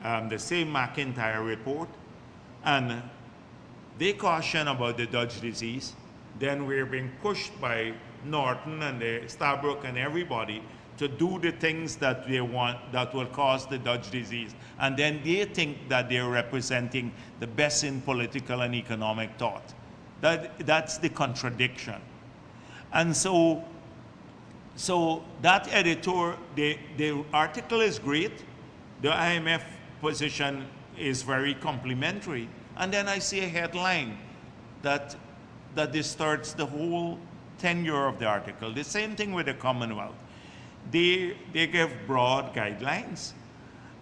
the same McIntyre report, and they caution about the Dutch disease. Then we're being pushed by Norton and the Stabroek and everybody to do the things that they want that will cause the Dutch disease. And then they think that they're representing the best in political and economic thought. That's the contradiction. And so that editor, the article is great. The IMF position is very complimentary. And then I see a headline that distorts the whole tenure of the article. The same thing with the Commonwealth. They give broad guidelines,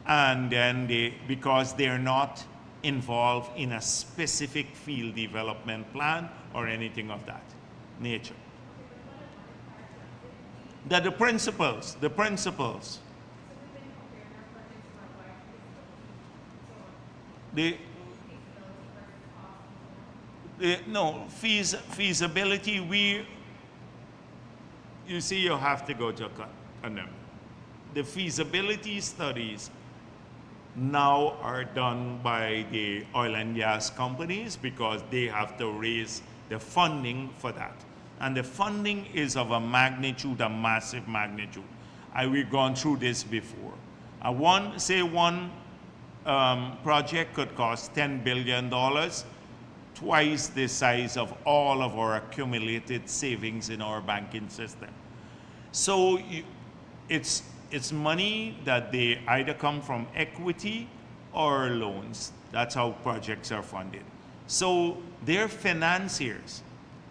and then because they're not involved in a specific field development plan or anything of that nature. That the principles, no, feasibility, you see, you have to go to them. The feasibility studies now are done by the oil and gas companies because they have to raise the funding for that. And the funding is of a magnitude, a massive magnitude. We've gone through this before. One project could cost $10 billion, twice the size of all of our accumulated savings in our banking system. So it's money that they either come from equity or loans. That's how projects are funded. So their financiers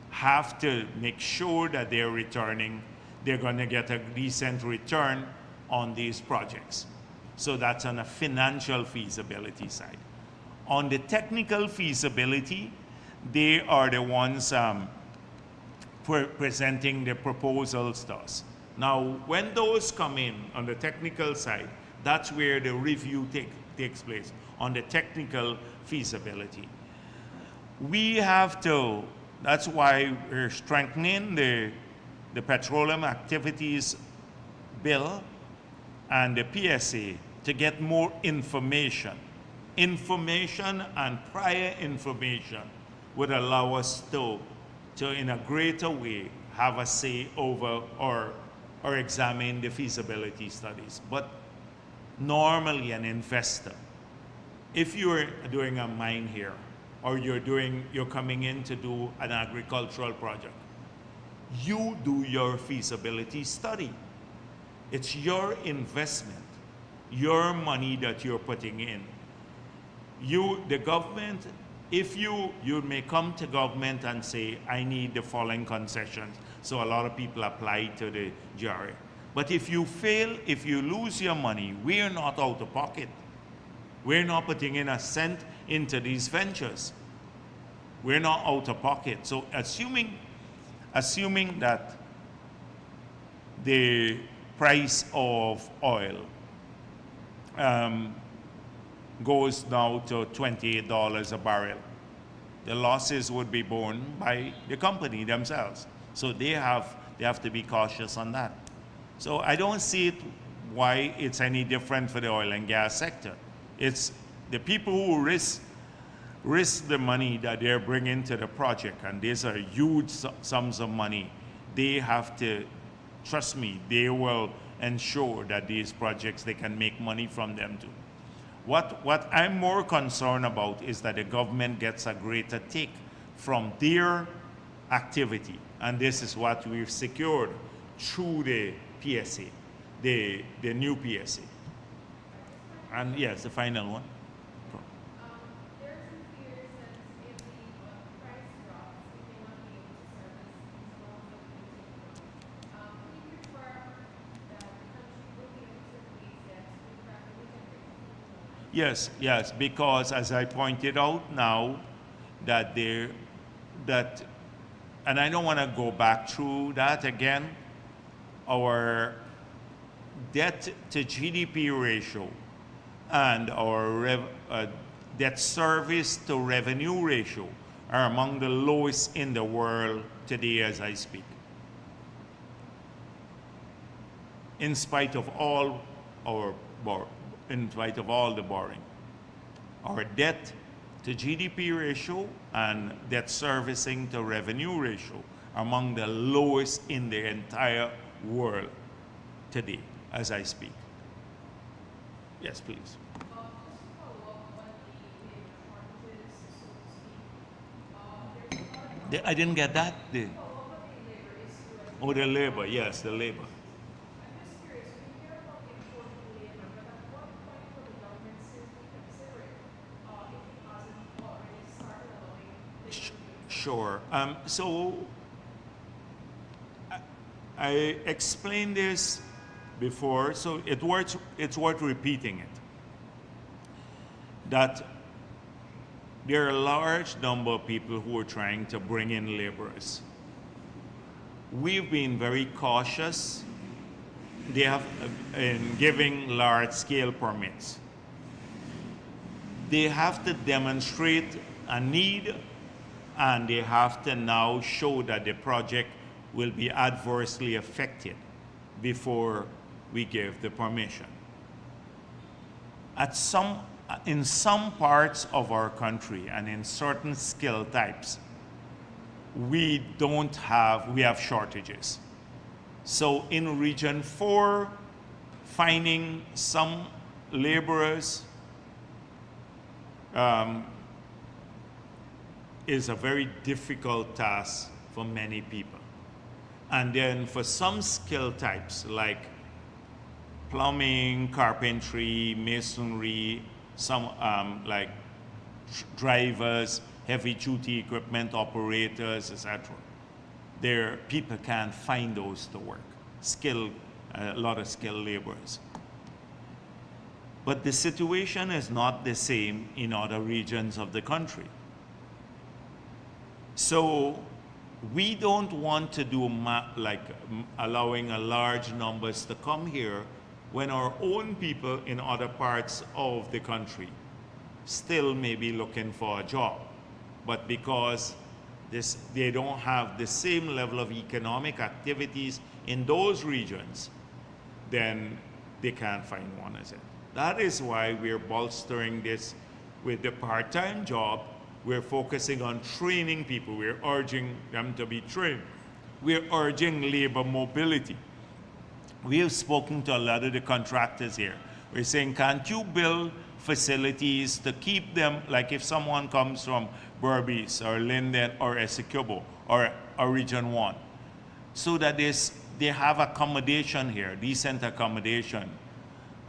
have to make sure that they're going to get a decent return on these projects. So that's on a financial feasibility side. On the technical feasibility, they are the ones presenting the proposals to us. Now, when those come in on the technical side, that's where the review takes place, on the technical feasibility. We have to, that's why we're strengthening the Petroleum Activities Bill and the PSA to get more information. Information and prior information would allow us to in a greater way, have a say over or examine the feasibility studies. But normally an investor, if you're doing a mine here, or you're coming in to do an agricultural project, you do your feasibility study. It's your investment, your money that you're putting in. The government, if you may come to government and say, I need the following concessions. So a lot of people apply to the GRA. But if you fail, if you lose your money, we're not out of pocket. We're not putting in a cent into these ventures. We're not out of pocket. So assuming that the price of oil goes now to $28 a barrel, the losses would be borne by the company themselves. So they have to be cautious on that. So I don't see it why it's any different for the oil and gas sector. It's the people who risk risk the money that they're bringing to the project, and these are huge sums of money, they have to, trust me, they will ensure that these projects, they can make money from them too. What I'm more concerned about is that the government gets a greater take from their activity. And this is what we've secured through the PSA, the new PSA. And yes, the final one. There are some fears that if the price drops, we may not be able to service these loans that we take. We prefer that the country will be able to raise debts with rapidly generating. Yes, yes, because as I pointed out now, that there, that, and I don't want to go back through that again, our debt to GDP ratio and our debt service to revenue ratio are among the lowest in the world today as I speak. In spite of all our in spite of all the borrowing. Our debt to GDP ratio and debt servicing to revenue ratio are among the lowest in the entire world today as I speak. Yes, please. Just to follow up on the labor shortages, so to speak, there's a lot of I didn't get that. follow up on the labor issue. Oh, the labor, yes, the labor. I'm just curious, we hear about the shortage of labor, but at what point will the government seriously consider it if it hasn't already started allowing labor? Sure. So I explained this before, so it's worth repeating it. That there are a large number of people who are trying to bring in laborers. We've been very cautious. They have in giving large-scale permits. They have to demonstrate a need, and they have to now show that the project will be adversely affected before we give the permission. In some parts of our country and in certain skill types, we have shortages. So in Region 4, finding some laborers is a very difficult task for many people. And then for some skill types like plumbing, carpentry, masonry, some like drivers, heavy duty equipment operators, etc. There, people can't find those to work. A lot of skilled laborers. But the situation is not the same in other regions of the country. So we don't want to do allowing a large numbers to come here when our own people in other parts of the country still may be looking for a job. But because they don't have the same level of economic activities in those regions, then they can't find one as it. That is why we're bolstering this with the part-time job. We're focusing on training people. We're urging them to be trained. We're urging labor mobility. We have spoken to a lot of the contractors here. We're saying, can't you build facilities to keep them, like if someone comes from Berbice or Linden or Essequibo or Region 1, so that they have accommodation here, decent accommodation,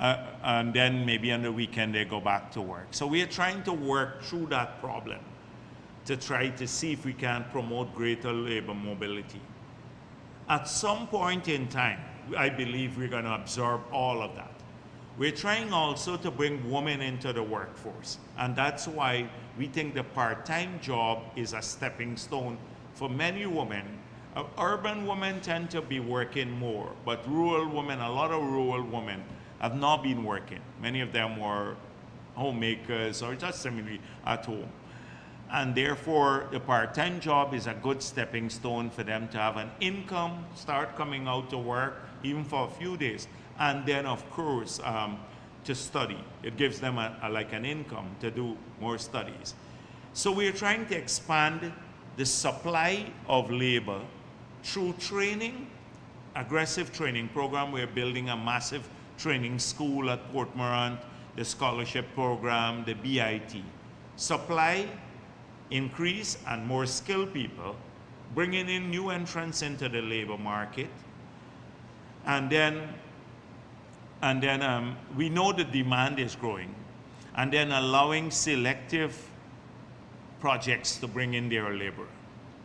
and then maybe on the weekend they go back to work. So we are trying to work through that problem to try to see if we can promote greater labor mobility. At some point in time, I believe we're going to absorb all of that. We're trying also to bring women into the workforce, and that's why we think the part-time job is a stepping stone for many women. Urban women tend to be working more, but rural women, a lot of rural women have not been working. Many of them were homemakers or just simply at home. And therefore, the part-time job is a good stepping stone for them to have an income, start coming out to work, even for a few days. And then, of course, to study. It gives them like an income to do more studies. So we are trying to expand the supply of labor through training, aggressive training program. We're building a massive training school at Port Morant, the scholarship program, the BIT. Supply, increase, and more skilled people, bringing in new entrants into the labor market. And then we know the demand is growing, and then allowing selective projects to bring in their labor,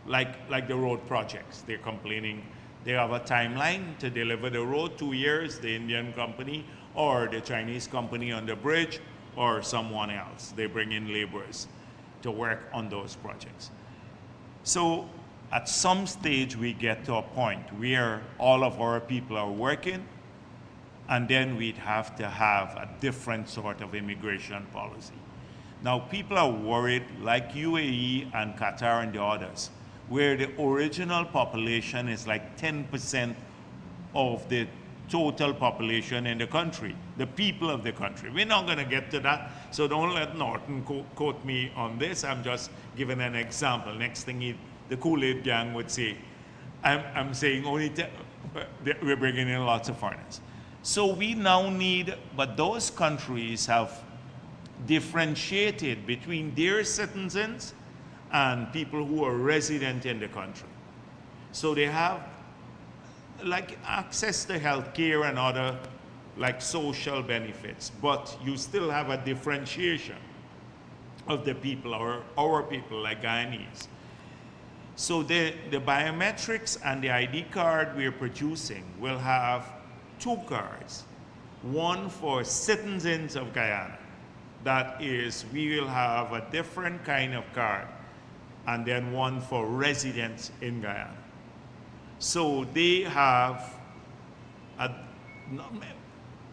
like the road projects. They're complaining they have a timeline to deliver the road, 2 years, the Indian company or the Chinese company on the bridge or someone else. They bring in laborers to work on those projects. So at some stage we get to a point where all of our people are working, and then we'd have to have a different sort of immigration policy. Now people are worried, like UAE and Qatar and the others, where the original population is like 10% of the total population in the country, the people of the country. We're not gonna get to that, so don't let Norton quote me on this. I'm just giving an example. Next thing the Kool-Aid gang would say, I'm saying only we're bringing in lots of foreigners. So we now need, but those countries have differentiated between their citizens and people who are resident in the country. So they have like access to health care and other like social benefits, but you still have a differentiation of the people, or our people like Guyanese. So the biometrics and the ID card we're producing will have two cards. One for citizens of Guyana. That is, we will have a different kind of card, and then one for residents in Guyana. So they have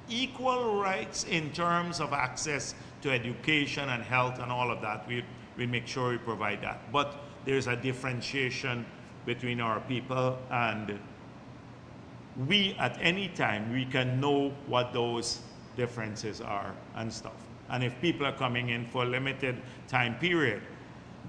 equal rights in terms of access to education and health and all of that. We make sure we provide that. But there's a differentiation between our people, and we, at any time, we can know what those differences are and stuff. And if people are coming in for a limited time period,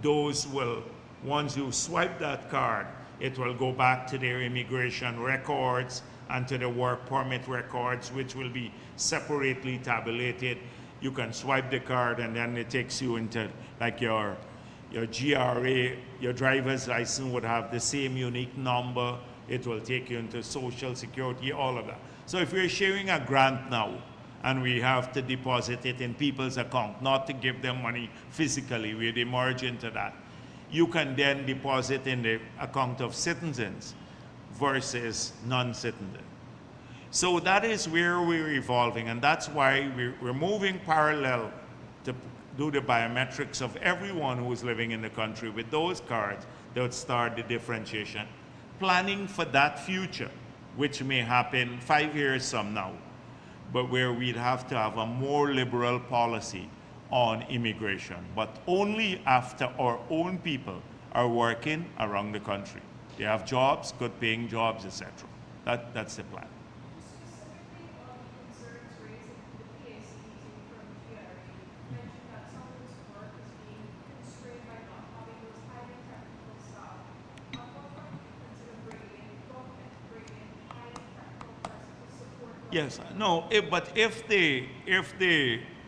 those will, once you swipe that card, it will go back to their immigration records and to the work permit records, which will be separately tabulated. You can swipe the card and then it takes you into like your GRA, your driver's license would have the same unique number. It will take you into Social Security, all of that. So if we're sharing a grant now and we have to deposit it in people's account, not to give them money physically, we'd emerge into that. You can then deposit in the account of citizens versus non-citizens. So that is where we're evolving, and that's why we're moving parallel to do the biometrics of everyone who's living in the country with those cards that would start the differentiation. Planning for that future, which may happen 5 years from now, but where we'd have to have a more liberal policy on immigration, but only after our own people are working around the country. They have jobs, good paying jobs, etc. That's the plan. Specifically on concerns raised in the PAC meeting from GRA, you mentioned that some of this work is being constrained by not having those highly technical staff. At what point do you consider bringing in government, bringing in highly technical persons to support? Yes, no, but if the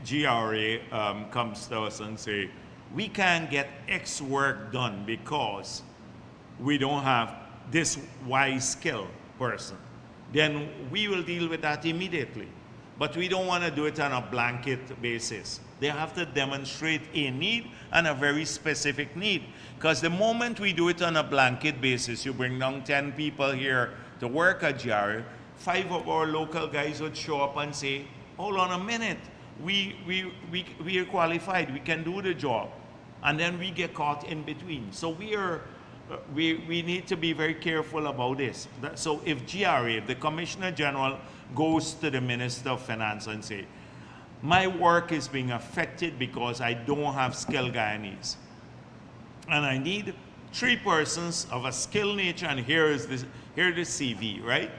GRA comes to us and say, we can't get X work done because we don't have this Y skill person, then we will deal with that immediately. But we don't want to do it on a blanket basis. They have to demonstrate a need and a very specific need. Because the moment we do it on a blanket basis, you bring down 10 people here to work at GRA, 5 of our local guys would show up and say, hold on a minute, we are qualified, we can do the job. And then we get caught in between. So we need to be very careful about this. So if GRA, if the Commissioner General goes to the Minister of Finance and say, my work is being affected because I don't have skilled Guyanese, and I need 3 persons of a skilled nature, and here is the CV, right?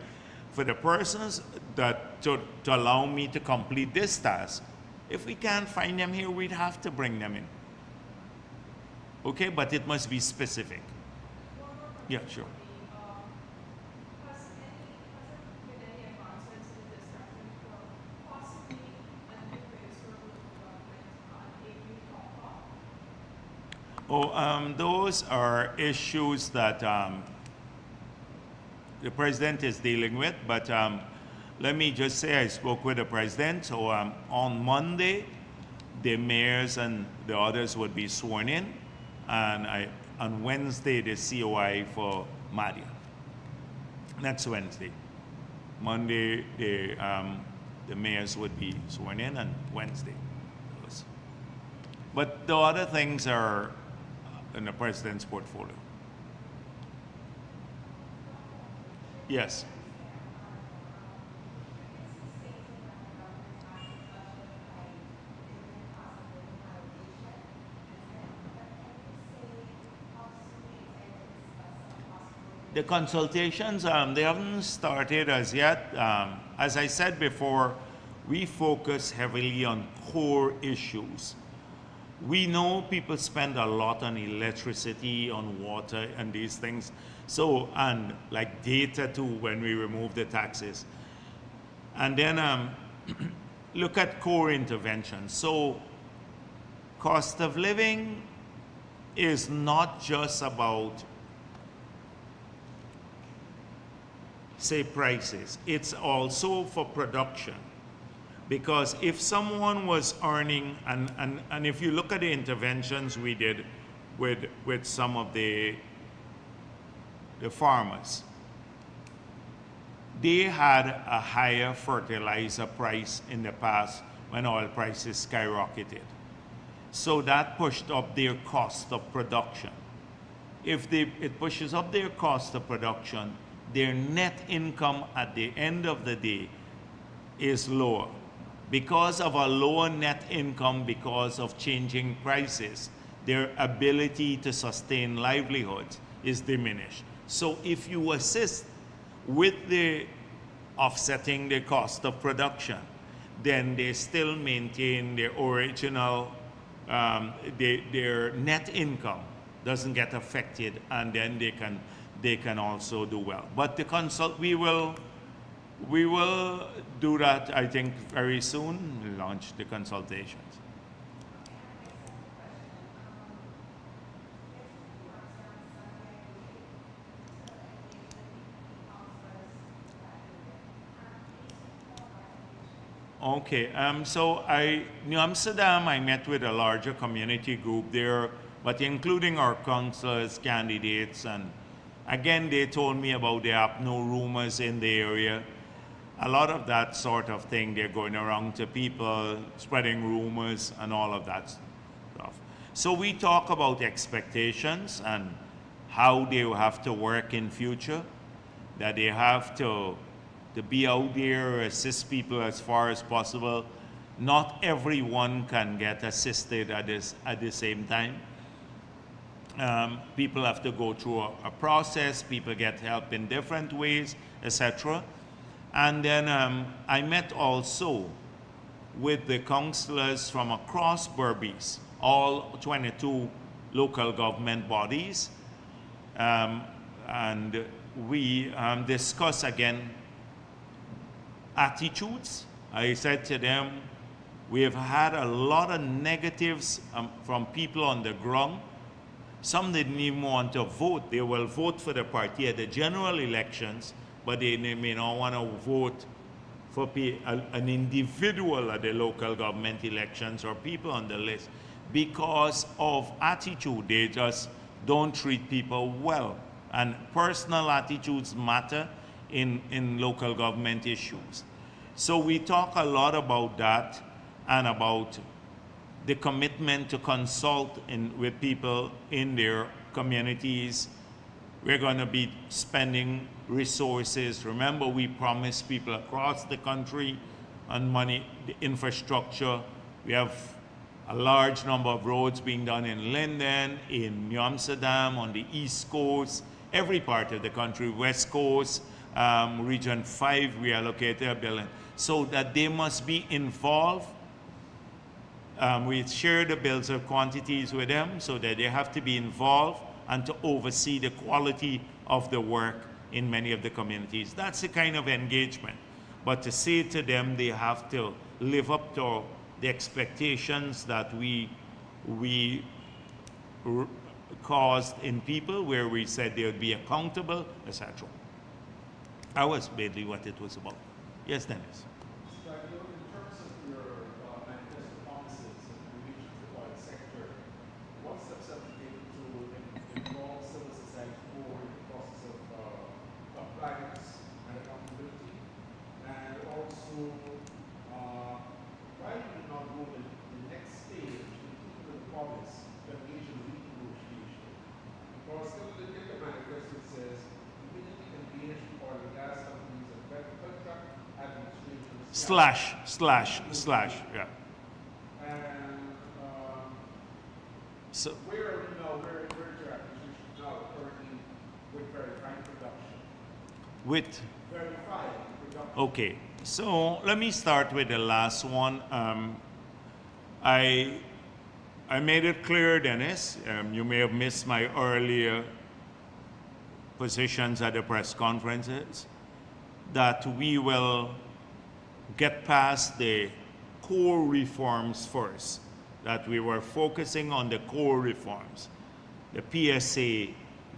For the persons that to allow me to complete this task, if we can't find them here, we'd have to bring them in. Okay, but it must be specific. One more Yeah, question sure. for me. Has there been any advancements in the discussion for possibly a new minister of local government on a new top law? Oh, those are issues that the president is dealing with, but let me just say I spoke with the president. So on Monday, the mayors and the others would be sworn in, and on Wednesday, the COI for Madia. Next Wednesday. Monday, the mayors would be sworn in, and Wednesday. But the other things are in the president's portfolio. Yes. The consultations, they haven't started as yet. As I said before, we focus heavily on core issues. We know people spend a lot on electricity, on water, and these things. So, and like data too, when we remove the taxes. And then look at core interventions. So, cost of living is not just about, say, prices. It's also for production. Because if someone was earning, and if you look at the interventions we did with some of the farmers, they had a higher fertilizer price in the past when oil prices skyrocketed. So that pushed up their cost of production. If it pushes up their cost of production, their net income at the end of the day is lower. Because of a lower net income, because of changing prices, their ability to sustain livelihoods is diminished. So if you assist with the offsetting the cost of production, then they still maintain their original, their net income doesn't get affected, and then they can also do well. But we will do that, I think, very soon. We'll launch the consultations. Okay, so New Amsterdam, I met with a larger community group there, but including our councillors, candidates, and again, they told me about the apno rumors in the area. A lot of that sort of thing, they're going around to people, spreading rumors and all of that stuff. So we talk about expectations and how they will have to work in future, that they have to be out there, assist people as far as possible. Not everyone can get assisted at the same time. People have to go through a process, people get help in different ways, etc. And then I met also with the councillors from across Berbice, all 22 local government bodies, and we discuss again attitudes. I said to them, we have had a lot of negatives from people on the ground. Some didn't even want to vote. They will vote for the party at the general elections, but they may not want to vote for an individual at the local government elections or people on the list because of attitude. They just don't treat people well. And personal attitudes matter in local government issues. So we talk a lot about that and about the commitment to consult with people in their communities. We're going to be spending resources. Remember, we promised people across the country on money, the infrastructure. We have a large number of roads being done in Linden, in New Amsterdam, on the East Coast, every part of the country, West Coast, Region 5, we allocated a billion. So that they must be involved We share the bills of quantities with them so that they have to be involved and to oversee the quality of the work in many of the communities. That's the kind of engagement. But to say to them they have to live up to the expectations that we caused in people, where we said they would be accountable, etc. That was basically what it was about. Yes, Dennis. So, in terms of your manifesto promises in relation to the private sector, what steps have you taken to involve civil society more in the process of compliance and accountability? And also, why do you not go the next stage in keeping the promise to engage in renegotiation? Because in the manifesto it says, immediately engage with oil and gas companies and contract administration Slash, yeah. And So, where are we now? Where is your administration now currently with verifying production? with Verifying production. Okay, so let me start with the last one. I made it clear, Dennis, you may have missed my earlier positions at the press conferences, that we will get past the core reforms first, that we were focusing on the core reforms, the PSA,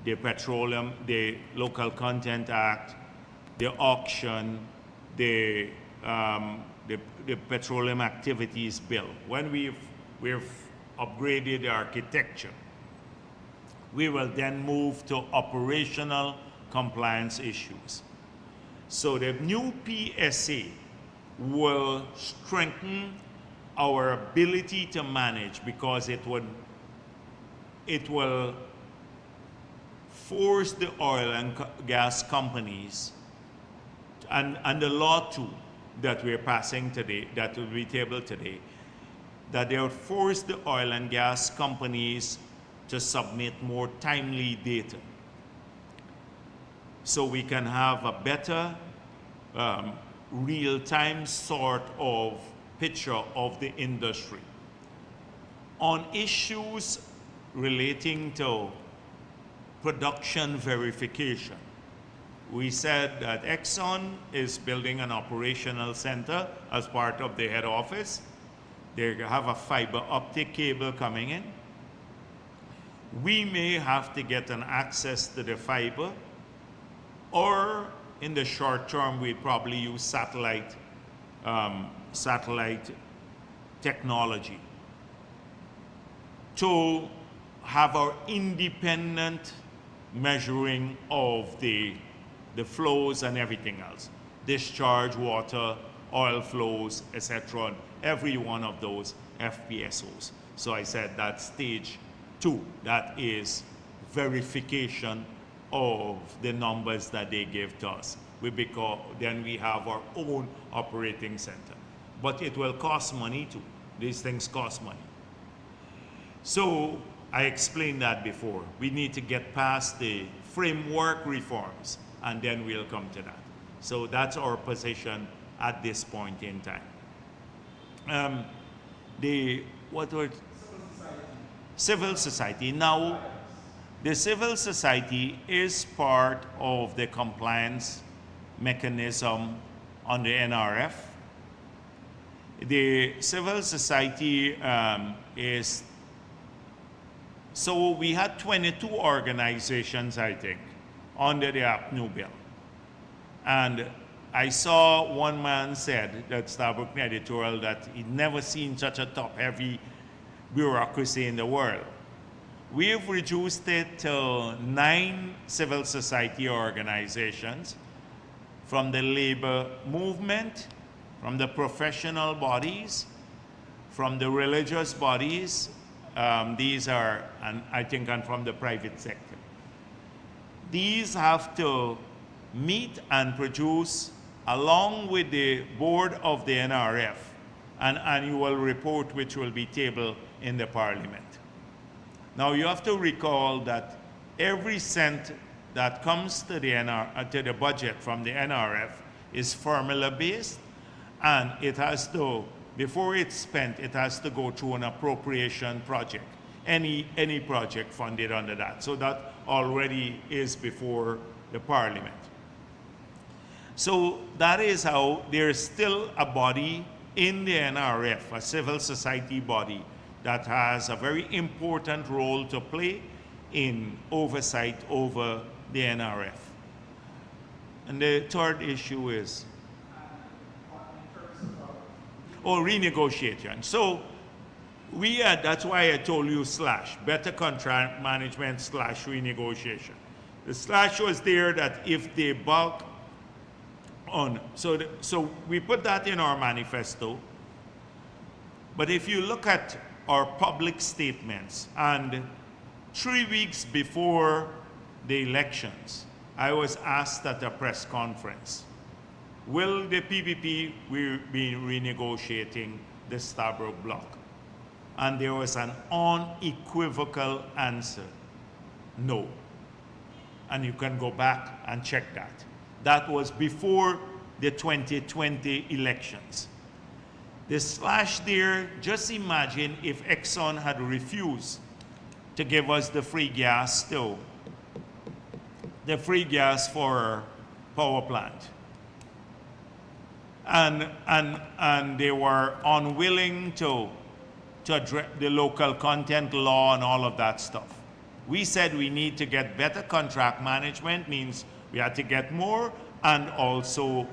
the petroleum, the Local Content Act, the auction, the Petroleum Activities Bill. When we've upgraded the architecture, we will then move to operational compliance issues. So the new PSA will strengthen our ability to manage, because it will force the oil and gas companies, and the law too that we're passing today, that will be tabled today, that they will force the oil and gas companies to submit more timely data, so we can have a better real-time sort of picture of the industry. On issues relating to production verification, we said that Exxon is building an operational center as part of the head office. They have a fiber optic cable coming in. We may have to get an access to the fiber, or in the short term, we'd probably use satellite technology to have our independent measuring of the flows and everything else. Discharge, water, oil flows, etc. Every one of those FPSOs. So I said that's stage 2. That is verification of the numbers that they give to us. Then we have our own operating center. But it will cost money too. These things cost money. So I explained that before. We need to get past the framework reforms, and then we'll come to that. So that's our position at this point in time. Civil society. Now, the civil society is part of the compliance mechanism on the NRF. The civil society so we had 22 organizations, I think, under the APNU bill. And I saw one man said, that Starbuck editorial, that he'd never seen such a top-heavy bureaucracy in the world. We have reduced it to 9 civil society organizations, from the labor movement, from the professional bodies, from the religious bodies, these are, and I think, and from the private sector. These have to meet and produce, along with the board of the NRF, an annual report which will be tabled in the parliament. Now you have to recall that every cent that comes to the budget from the NRF is formula based, and it has to before it's spent, it has to go through an appropriation project, any project funded under that. So that already is before the Parliament. So that is how there's still a body in the NRF, a civil society body, that has a very important role to play in oversight over the NRF. And the third issue is, renegotiation. So we had, that's why I told you slash, better contract management slash renegotiation. The slash was there that if they bulk on, so we put that in our manifesto. But if you look at our public statements, and 3 weeks before the elections, I was asked at a press conference, will the PPP be renegotiating the Stabroek block? And there was an unequivocal answer, no. And you can go back and check that. That was before the 2020 elections. The slash there, just imagine if Exxon had refused to give us the free gas still, the free gas for our power plant. And they were unwilling to address the local content law and all of that stuff. We said we need to get better contract management, means we had to get more, and also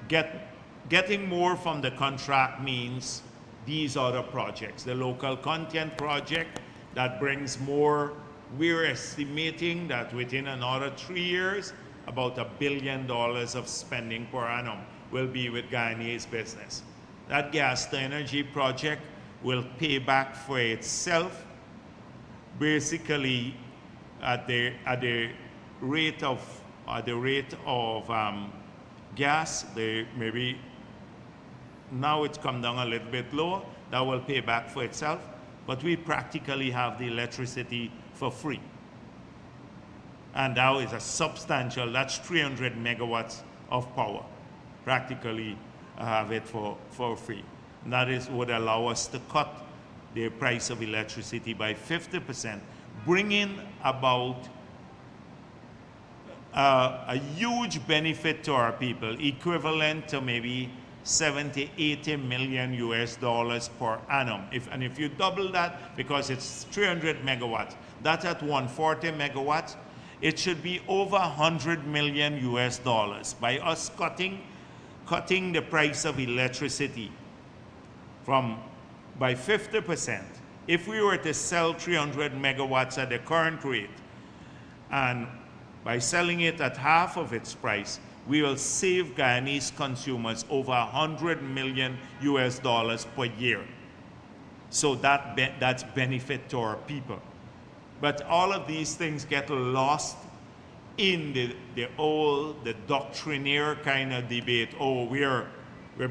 getting more from the contract means these other projects. The local content project that brings more, we're estimating that within another 3 years, about $1 billion of spending per annum will be with Guyanese business. That gas to energy project will pay back for itself basically at the rate of gas. Maybe now it's come down a little bit lower. That will pay back for itself, but we practically have the electricity for free. And now is a substantial, that's 300 megawatts of power. Practically have it for free. And that would allow us to cut the price of electricity by 50%, bringing about a huge benefit to our people, equivalent to maybe 70, 80 million US dollars per annum. And if you double that, because it's 300 megawatts, that's at 140 megawatts, it should be over 100 million US dollars by us cutting the price of electricity by 50%. If we were to sell 300 megawatts at the current rate, and by selling it at half of its price, we will save Guyanese consumers over 100 million US dollars per year. So that's benefit to our people. But all of these things get lost in the doctrinaire kind of debate. Oh, we're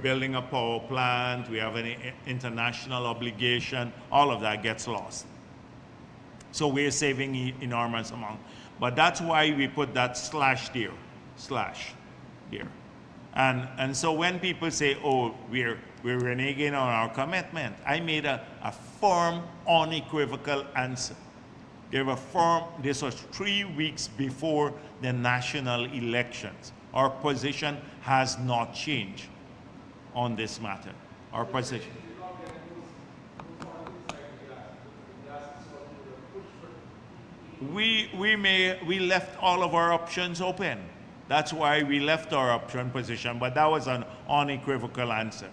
building a power plant, we have an international obligation. All of that gets lost. So we're saving enormous amount. But that's why we put that slash there. And so when people say, oh, we're reneging on our commitment, I made a firm, unequivocal answer. This was 3 weeks before the national elections. Our position has not changed on this matter. Our position. We left all of our options open. That's why we left our option position, but that was an unequivocal answer.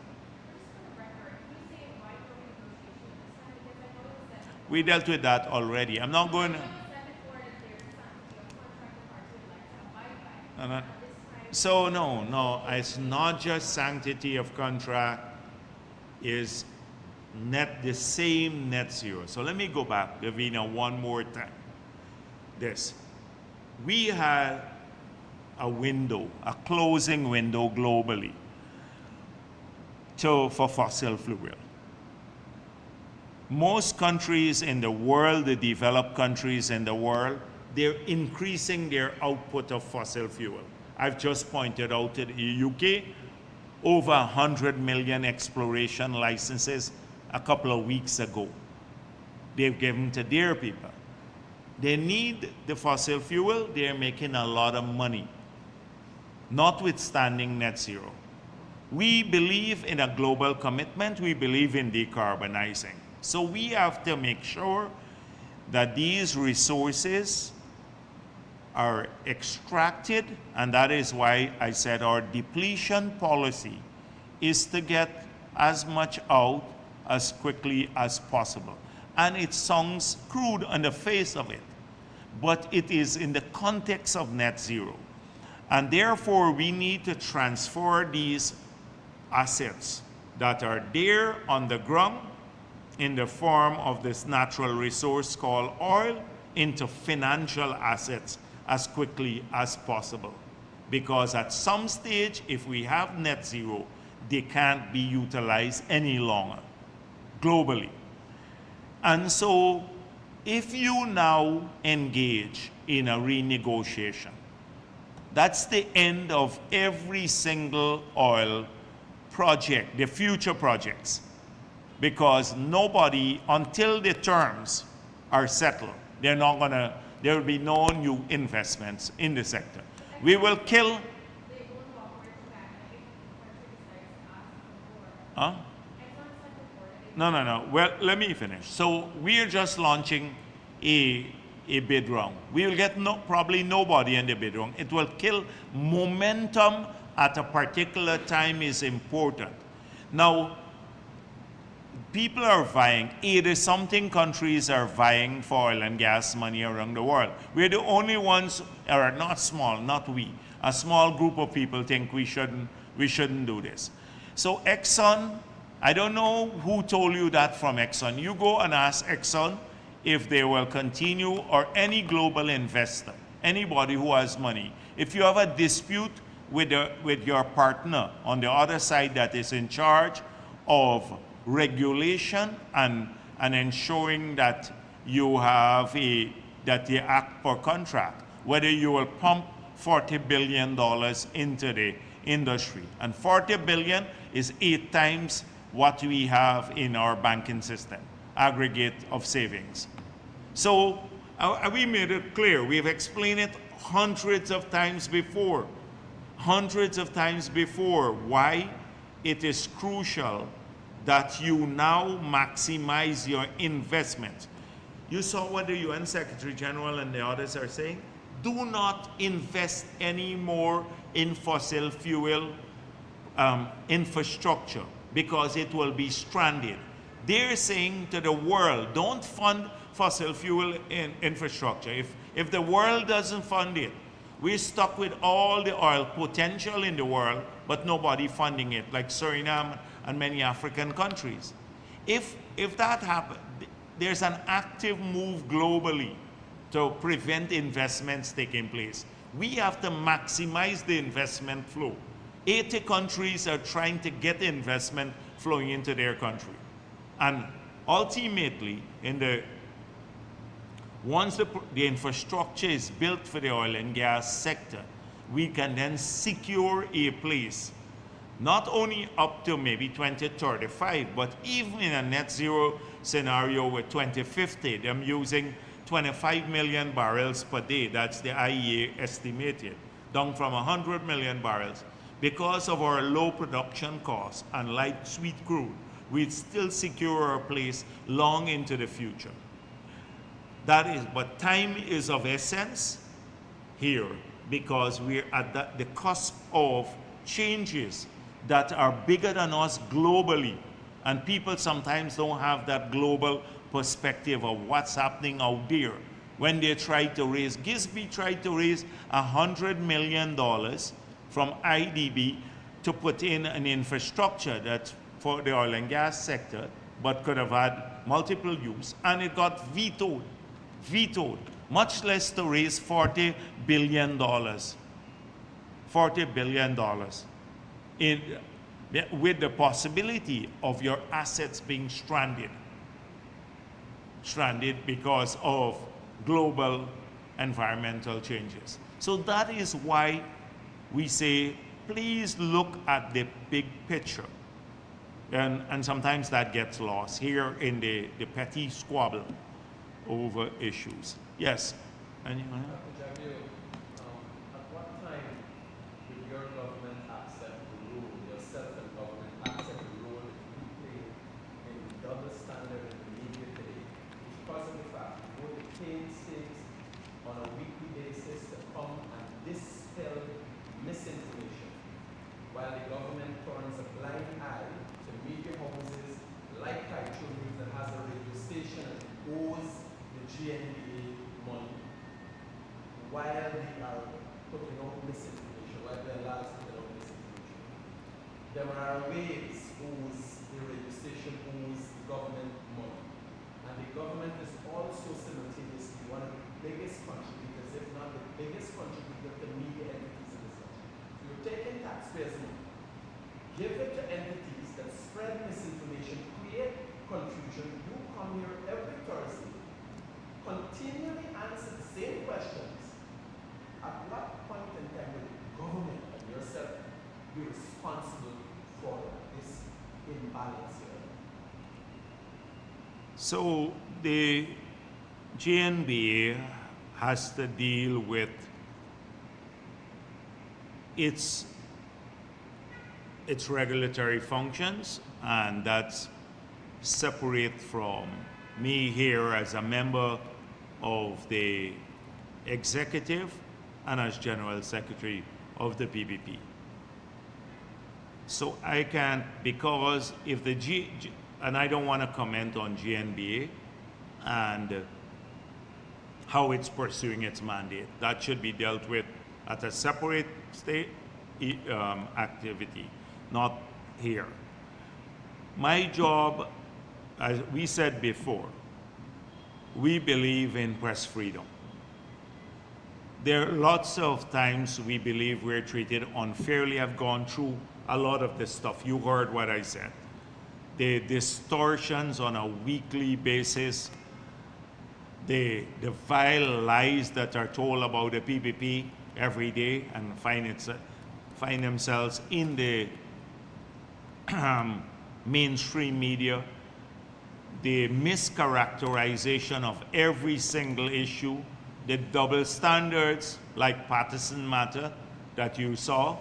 We dealt with that already. I'm not going to... So no, it's not just sanctity of contract, is the same net zero. So let me go back, Gavina, one more time. We had a window, a closing window globally for fossil fuel. Most countries in the world, the developed countries in the world, they're increasing their output of fossil fuel. I've just pointed out to the UK, over 100 million exploration licenses a couple of weeks ago. They've given to their people. They need the fossil fuel, they're making a lot of money, notwithstanding net zero. We believe in a global commitment, we believe in decarbonizing. So we have to make sure that these resources are extracted, and that is why I said our depletion policy is to get as much out as quickly as possible. And it sounds crude on the face of it, but it is in the context of net zero. And therefore, we need to transfer these assets that are there on the ground in the form of this natural resource called oil into financial assets as quickly as possible. Because at some stage, if we have net zero, they can't be utilized any longer globally. And so if you now engage in a renegotiation, that's the end of every single oil project, the future projects, because nobody, until the terms are settled, there will be no new investments in the sector. We will kill. They won't offer it back if the country decides to ask for more. Huh? Exxon said before that No. Well, let me finish. So we are just launching a bid round. We will get probably nobody in the bid round. It will kill momentum at a particular time is important. Now, people are vying, 80-something countries are vying for oil and gas money around the world. We're the only ones, or not small, not we, a small group of people think we shouldn't do this. So Exxon, I don't know who told you that from Exxon. You go and ask Exxon if they will continue, or any global investor, anybody who has money. If you have a dispute with your partner on the other side that is in charge of regulation and ensuring that you have that you act per contract, whether you will pump $40 billion into the industry. And 40 billion is 8 times what we have in our banking system, aggregate of savings. So we made it clear. We've explained it hundreds of times before, why it is crucial that you now maximize your investment. You saw what the UN Secretary General and the others are saying? Do not invest anymore in fossil fuel infrastructure because it will be stranded. They're saying to the world, don't fund fossil fuel infrastructure. If the world doesn't fund it, we're stuck with all the oil potential in the world, but nobody funding it, like Suriname and many African countries. If that happens, there's an active move globally to prevent investments taking place. We have to maximize the investment flow. 80 countries are trying to get investment flowing into their country. And ultimately, once the infrastructure is built for the oil and gas sector, we can then secure a place, not only up to maybe 2035, but even in a net zero scenario with 2050, them using 25 million barrels per day, that's the IEA estimated, down from 100 million barrels. Because of our low production costs and light sweet crude, we'd still secure our place long into the future. But time is of essence here because we're at the cusp of changes that are bigger than us globally. And people sometimes don't have that global perspective of what's happening out there. When they try to raise, Gisby tried to raise $100 million from IDB to put in an infrastructure that's for the oil and gas sector, but could have had multiple use, and it got vetoed, much less to raise $40 billion. $40 billion with the possibility of your assets being stranded because of global environmental changes. So that is why we say please look at the big picture. And sometimes that gets lost here in the petty squabble over issues. Yes? Anyone else? Dr. Jagdeo, at what time did your government accept the role, yourself and government accept the role that you play in the double standard in the media today? Because of the fact you go to painstaking on a weekly basis to come and dispel misinformation, while the government turns a blind eye to media houses like Kaicho News that has a radio station and owes the GNBA money, while they are putting out misinformation, while they are allowed to put out misinformation. There are ways owes the radio station owes the government money. And the government is also simultaneously one of the biggest contributors, if not the biggest contributor to media entities in this country. So you're taking taxpayers' money, give it to entities that spread misinformation, create confusion. You come here every Thursday, continually answer the same questions. At what point in time will the government and yourself be responsible for this imbalance here? So the GNBA has to deal with its regulatory functions, and that's separate from me here as a member of the executive and as General Secretary of the PPP. So I can't, because if the and I don't want to comment on GNBA and how it's pursuing its mandate. That should be dealt with at a separate state activity, not here. My job, as we said before, we believe in press freedom. There are lots of times we believe we're treated unfairly. I've gone through a lot of this stuff. You heard what I said. The distortions on a weekly basis, the vile lies that are told about the PPP every day and find themselves in the mainstream media, the mischaracterization of every single issue, the double standards like Patterson matter that you saw.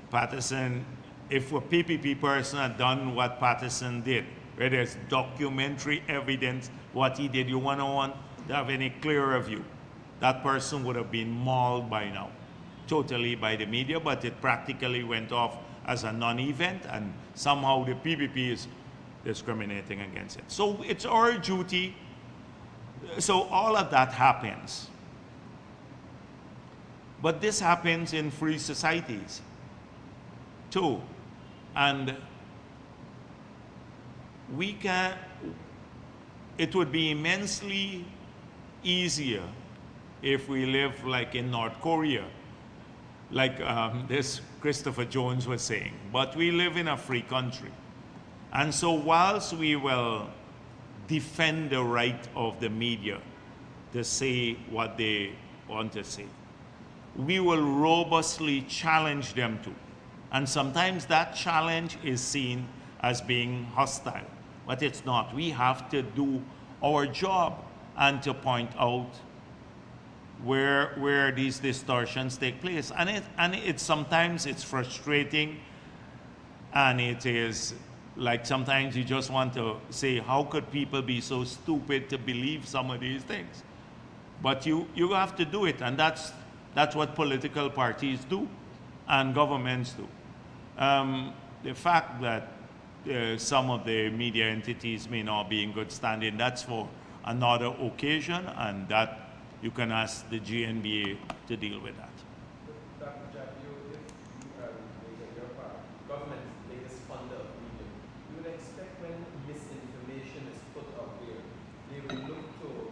Patterson, if a PPP person had done what Patterson did, where there's documentary evidence what he did, you want to have any clearer view, that person would have been mauled by now, totally by the media, but it practically went off as a non-event, and somehow the PPP is discriminating against it. So it's our duty. So all of that happens. But this happens in free societies too. And it would be immensely easier if we live like in North Korea, like this Christopher Jones was saying. But we live in a free country. And so whilst we will defend the right of the media to say what they want to say, we will robustly challenge them to. And sometimes that challenge is seen as being hostile, but it's not. We have to do our job and to point out where these distortions take place. And sometimes it's frustrating, and it is like sometimes you just want to say, how could people be so stupid to believe some of these things? But you have to do it, and that's what political parties do and governments do. The fact that some of the media entities may not be in good standing, that's for another occasion, and that you can ask the GNBA to deal with that. Dr. Jagdeo, if you are your part, government's biggest funder of media, you would expect when misinformation is put out there, they will look to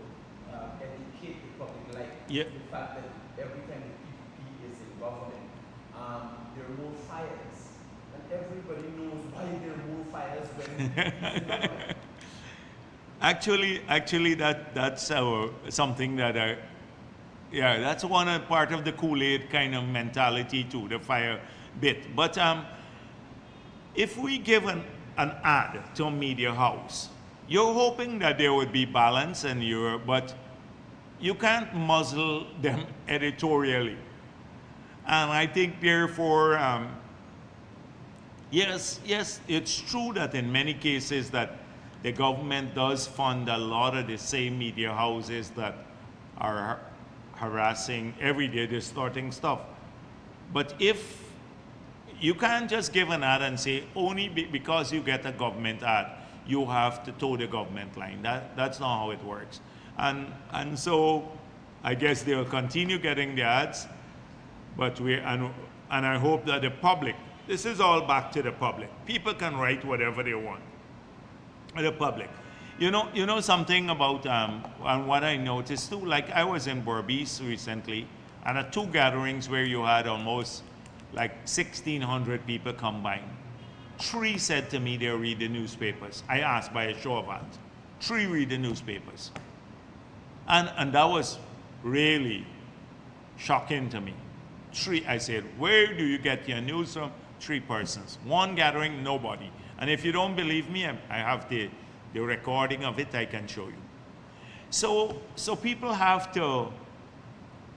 educate the public, like the fact that every time the PPP is in government, there are more fires. And everybody knows why there are more fires when it's in government. Actually, that's something that that's part of the Kool-Aid kind of mentality too. The fire, bit. But if we give an ad to a media house, you're hoping that there would be balance but you can't muzzle them editorially. And I think therefore, yes, it's true that in many cases that the government does fund a lot of the same media houses that are harassing every day, distorting stuff. But if you can't just give an ad and say only because you get a government ad, you have to toe the government line. That's not how it works. And so I guess they'll continue getting the ads, but and I hope that the public, this is all back to the public. People can write whatever they want. The public. You know something about and what I noticed too, like I was in Berbice recently, and at 2 gatherings where you had almost like 1,600 people combined. 3 said to me they read the newspapers. I asked by a show of hands. 3 read the newspapers. And that was really shocking to me. 3, I said, where do you get your news from? 3 persons. 1 gathering, nobody. And if you don't believe me, I have the recording of it, I can show you. So people have to,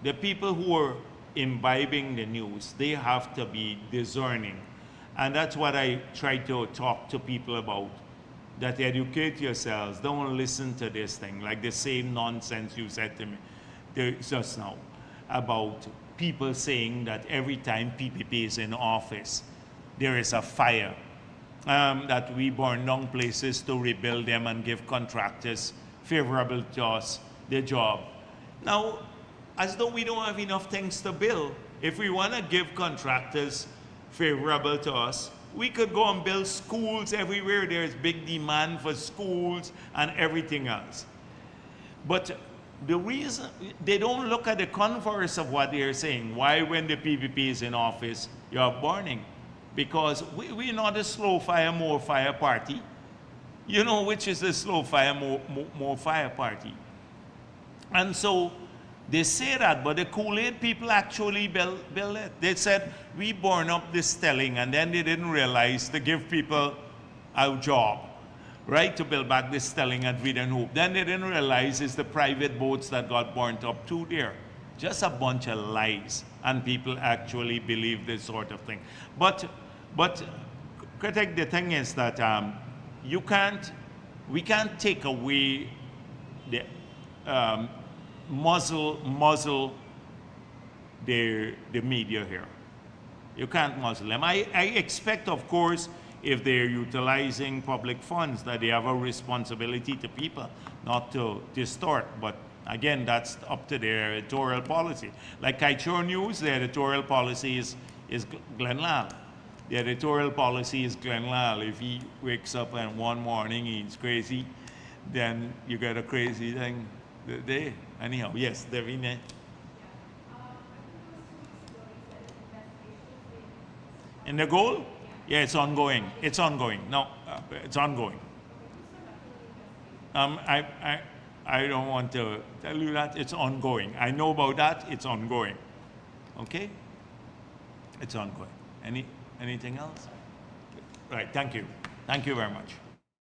the people who are imbibing the news, they have to be discerning. And that's what I try to talk to people about. That educate yourselves, don't listen to this thing, like the same nonsense you said to me just now about people saying that every time PPP is in office, there is a fire, that we burn down places to rebuild them and give contractors favorable to us their job. Now, as though we don't have enough things to build, if we want to give contractors favorable to us, we could go and build schools everywhere. There's big demand for schools and everything else. But the reason, they don't look at the converse of what they're saying. Why, when the PPP is in office, you're burning? Because we're not a slow fire, more fire party. You know which is the slow fire, more fire party. And so they say that, but the Kool-Aid people actually build it. They said, we burn up this Stelling, and then they didn't realize to give people a job, right, to build back this Stelling at Reed and Hope. Then they didn't realize it's the private boats that got burnt up too there. Just a bunch of lies, and people actually believe this sort of thing. But critic, the thing is that we can't take away the muzzle the media here. You can't muzzle them. I expect, of course, if they're utilizing public funds, that they have a responsibility to people, not to distort. But again, that's up to their editorial policy. Like Kaichur News, the editorial policy is Glenn Lal. The editorial policy is Glenn Lal. If he wakes up and one morning he's crazy, then you get a crazy thing the day. Anyhow, yes, Davina. In the goal? Yeah, it's ongoing. It's ongoing. No, it's ongoing. I don't want to tell you that. It's ongoing. I know about that. It's ongoing. Okay? It's ongoing. Anything else? Right. Thank you. Thank you very much.